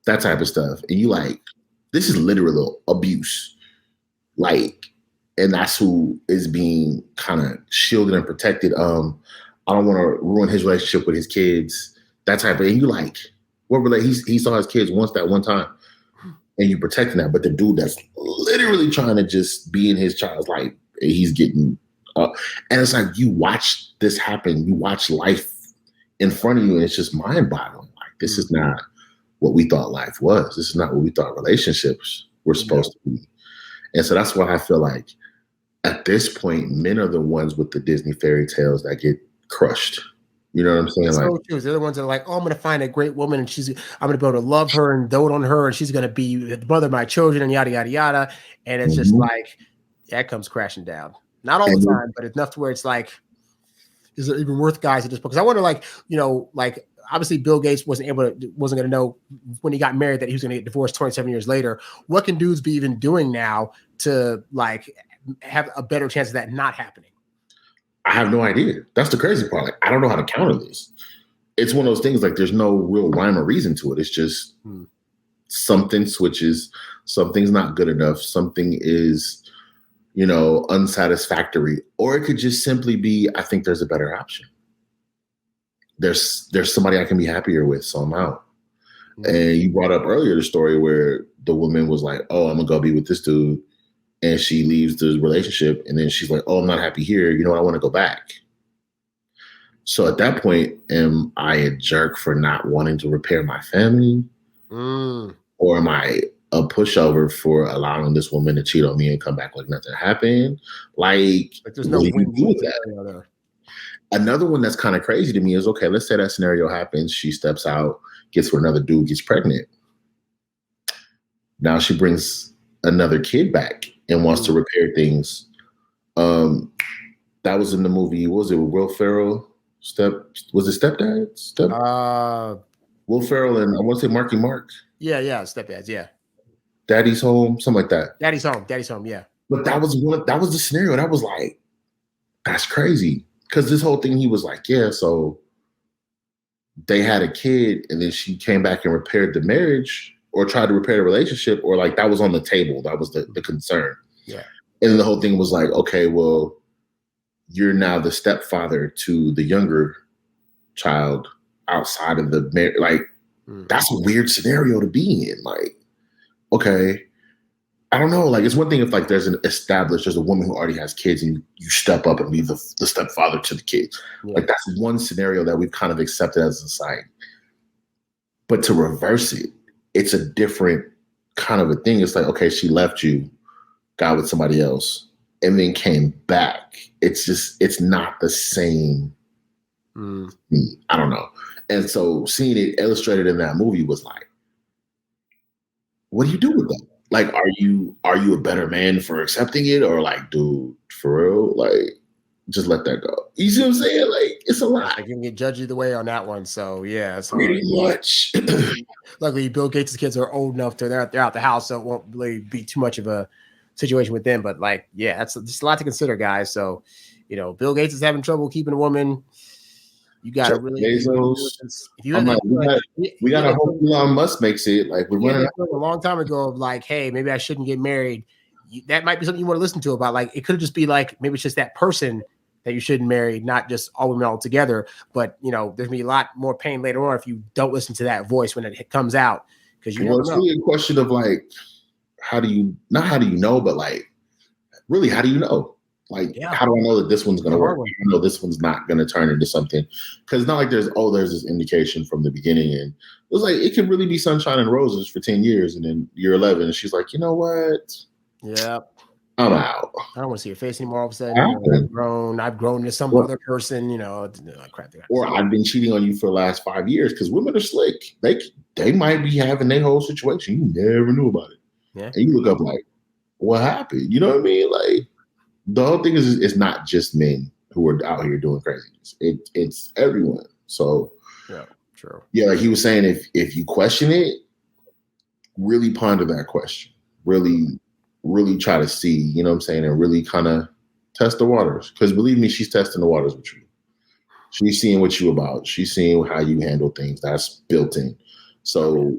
That type of stuff. And you like, this is literal abuse. Like, and that's who is being kind of shielded and protected. I don't want to ruin his relationship with his kids. That type of, and you like, what relate? He saw his kids once that one time, and you protecting that. But the dude that's literally trying to just be in his child's life, he's getting, and it's like you watch this happen. You watch life in front of you, and it's just mind boggling. Like, this is not what we thought life was. This is not what we thought relationships were supposed to be. And so that's why I feel like at this point, men are the ones with the Disney fairy tales that get crushed. You know what I'm saying? It's like, so true. They're the ones that are like, oh, I'm going to find a great woman and I'm going to be able to love her and dote on her and she's going to be the mother of my children and yada, yada, yada. And it's just like, that comes crashing down. Not all the time, but enough to where it's like, is it even worth guys at this point? Because I wonder, like, you know, like, obviously Bill Gates wasn't going to know when he got married that he was going to get divorced 27 years later. What can dudes be even doing now to like have a better chance of that not happening? I have no idea. That's the crazy part. Like, I don't know how to counter this. It's one of those things like there's no real rhyme or reason to it. It's just something switches, something's not good enough, something is, you know, unsatisfactory, or it could just simply be, I think there's a better option. There's somebody I can be happier with, so I'm out. And you brought up earlier the story where the woman was like, oh, I'm gonna go be with this dude. And she leaves the relationship, and then she's like, oh, I'm not happy here. You know what? I want to go back. So at that point, am I a jerk for not wanting to repair my family? Or am I a pushover for allowing this woman to cheat on me and come back like nothing happened? Like there's no win-win with that. Another one that's kind of crazy to me is, okay, let's say that scenario happens. She steps out, gets with another dude, gets pregnant. Now she brings another kid back and wants to repair things. That was in the movie. What was it? Will Ferrell? Was it Stepdad? Will Ferrell and I want to say Marky Mark. Yeah, Stepdads. Yeah. Daddy's Home, something like that. Daddy's Home. Yeah. But that was the scenario. That was like, that's crazy. Because this whole thing, he was like, yeah. So they had a kid, and then she came back and repaired the marriage, or tried to repair the relationship, or like that was on the table. That was the concern. Yeah. And then the whole thing was like, okay, well, you're now the stepfather to the younger child outside of the marriage. Like, that's a weird scenario to be in. Like, okay, I don't know. Like, it's one thing if like there's a woman who already has kids and you step up and be the stepfather to the kids. Yeah. Like, that's one scenario that we've kind of accepted as a society. But to reverse it, it's a different kind of a thing. It's like, okay, she left you, got with somebody else, and then came back. It's not the same. I don't know. And so seeing it illustrated in that movie was like, what do you do with that? Like, are you a better man for accepting it? Or like, dude, for real? Like, just let that go. You see what I'm saying? Like, it's a lot. I can get judged either way on that one. So yeah, it's pretty much. Luckily, Bill Gates' kids are old enough to they're out the house, so it won't really be too much of a situation with them. But like, yeah, that's just a lot to consider, guys. So, you know, Bill Gates is having trouble keeping a woman. You got to really. We got to hope Elon Musk makes it. Like, we're running a long time ago of like, hey, maybe I shouldn't get married. That might be something you want to listen to about. Like, it could just be like, maybe it's just that person that you shouldn't marry, not just all women all together. But, you know, there's going to be a lot more pain later on if you don't listen to that voice when it comes out. Because you it's really a question of like, how do you know, but like, really, how do you know? Like, how do I know that this one's going to work? I know this one's not going to turn into something. Because it's not like there's this indication from the beginning. And it was like, it could really be sunshine and roses for 10 years. And then year 11, and she's like, you know what? Yeah. I'm out. I don't want to see your face anymore. All of a sudden, I've grown into some other person, you know, crap. Or I've been cheating on you for the last 5 years, because women are slick. They might be having their whole situation. You never knew about it. Yeah. And you look up like, what happened? You know what I mean? Like, the whole thing is, it's not just men who are out here doing craziness. It's everyone. So yeah, true. Yeah, like he was saying, if you question it, really ponder that question. Really try to see, you know what I'm saying, and really kind of test the waters. Because believe me, she's testing the waters with you. She's seeing what you about. She's seeing how you handle things. That's built in. So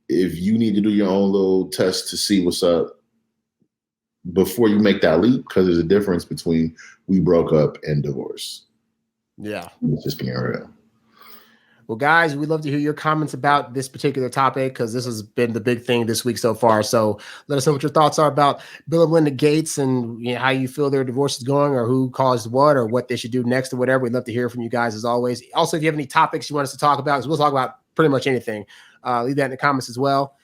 if you need to do your own little test to see what's up before you make that leap, because there's a difference between we broke up and divorce. Yeah. It's just being real. Well, guys, we'd love to hear your comments about this particular topic because this has been the big thing this week so far. So let us know what your thoughts are about Bill and Melinda Gates and how you feel their divorce is going, or who caused what, or what they should do next, or whatever. We'd love to hear from you guys as always. Also, if you have any topics you want us to talk about, because we'll talk about pretty much anything, leave that in the comments as well.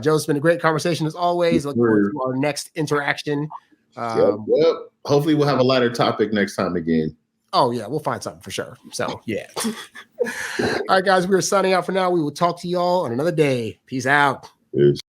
Joe, it's been a great conversation as always. Look forward to our next interaction. Yep. Hopefully we'll have a lighter topic next time again. Oh, yeah, we'll find something for sure. So, yeah. All right, guys, we're signing out for now. We will talk to y'all on another day. Peace out. Peace.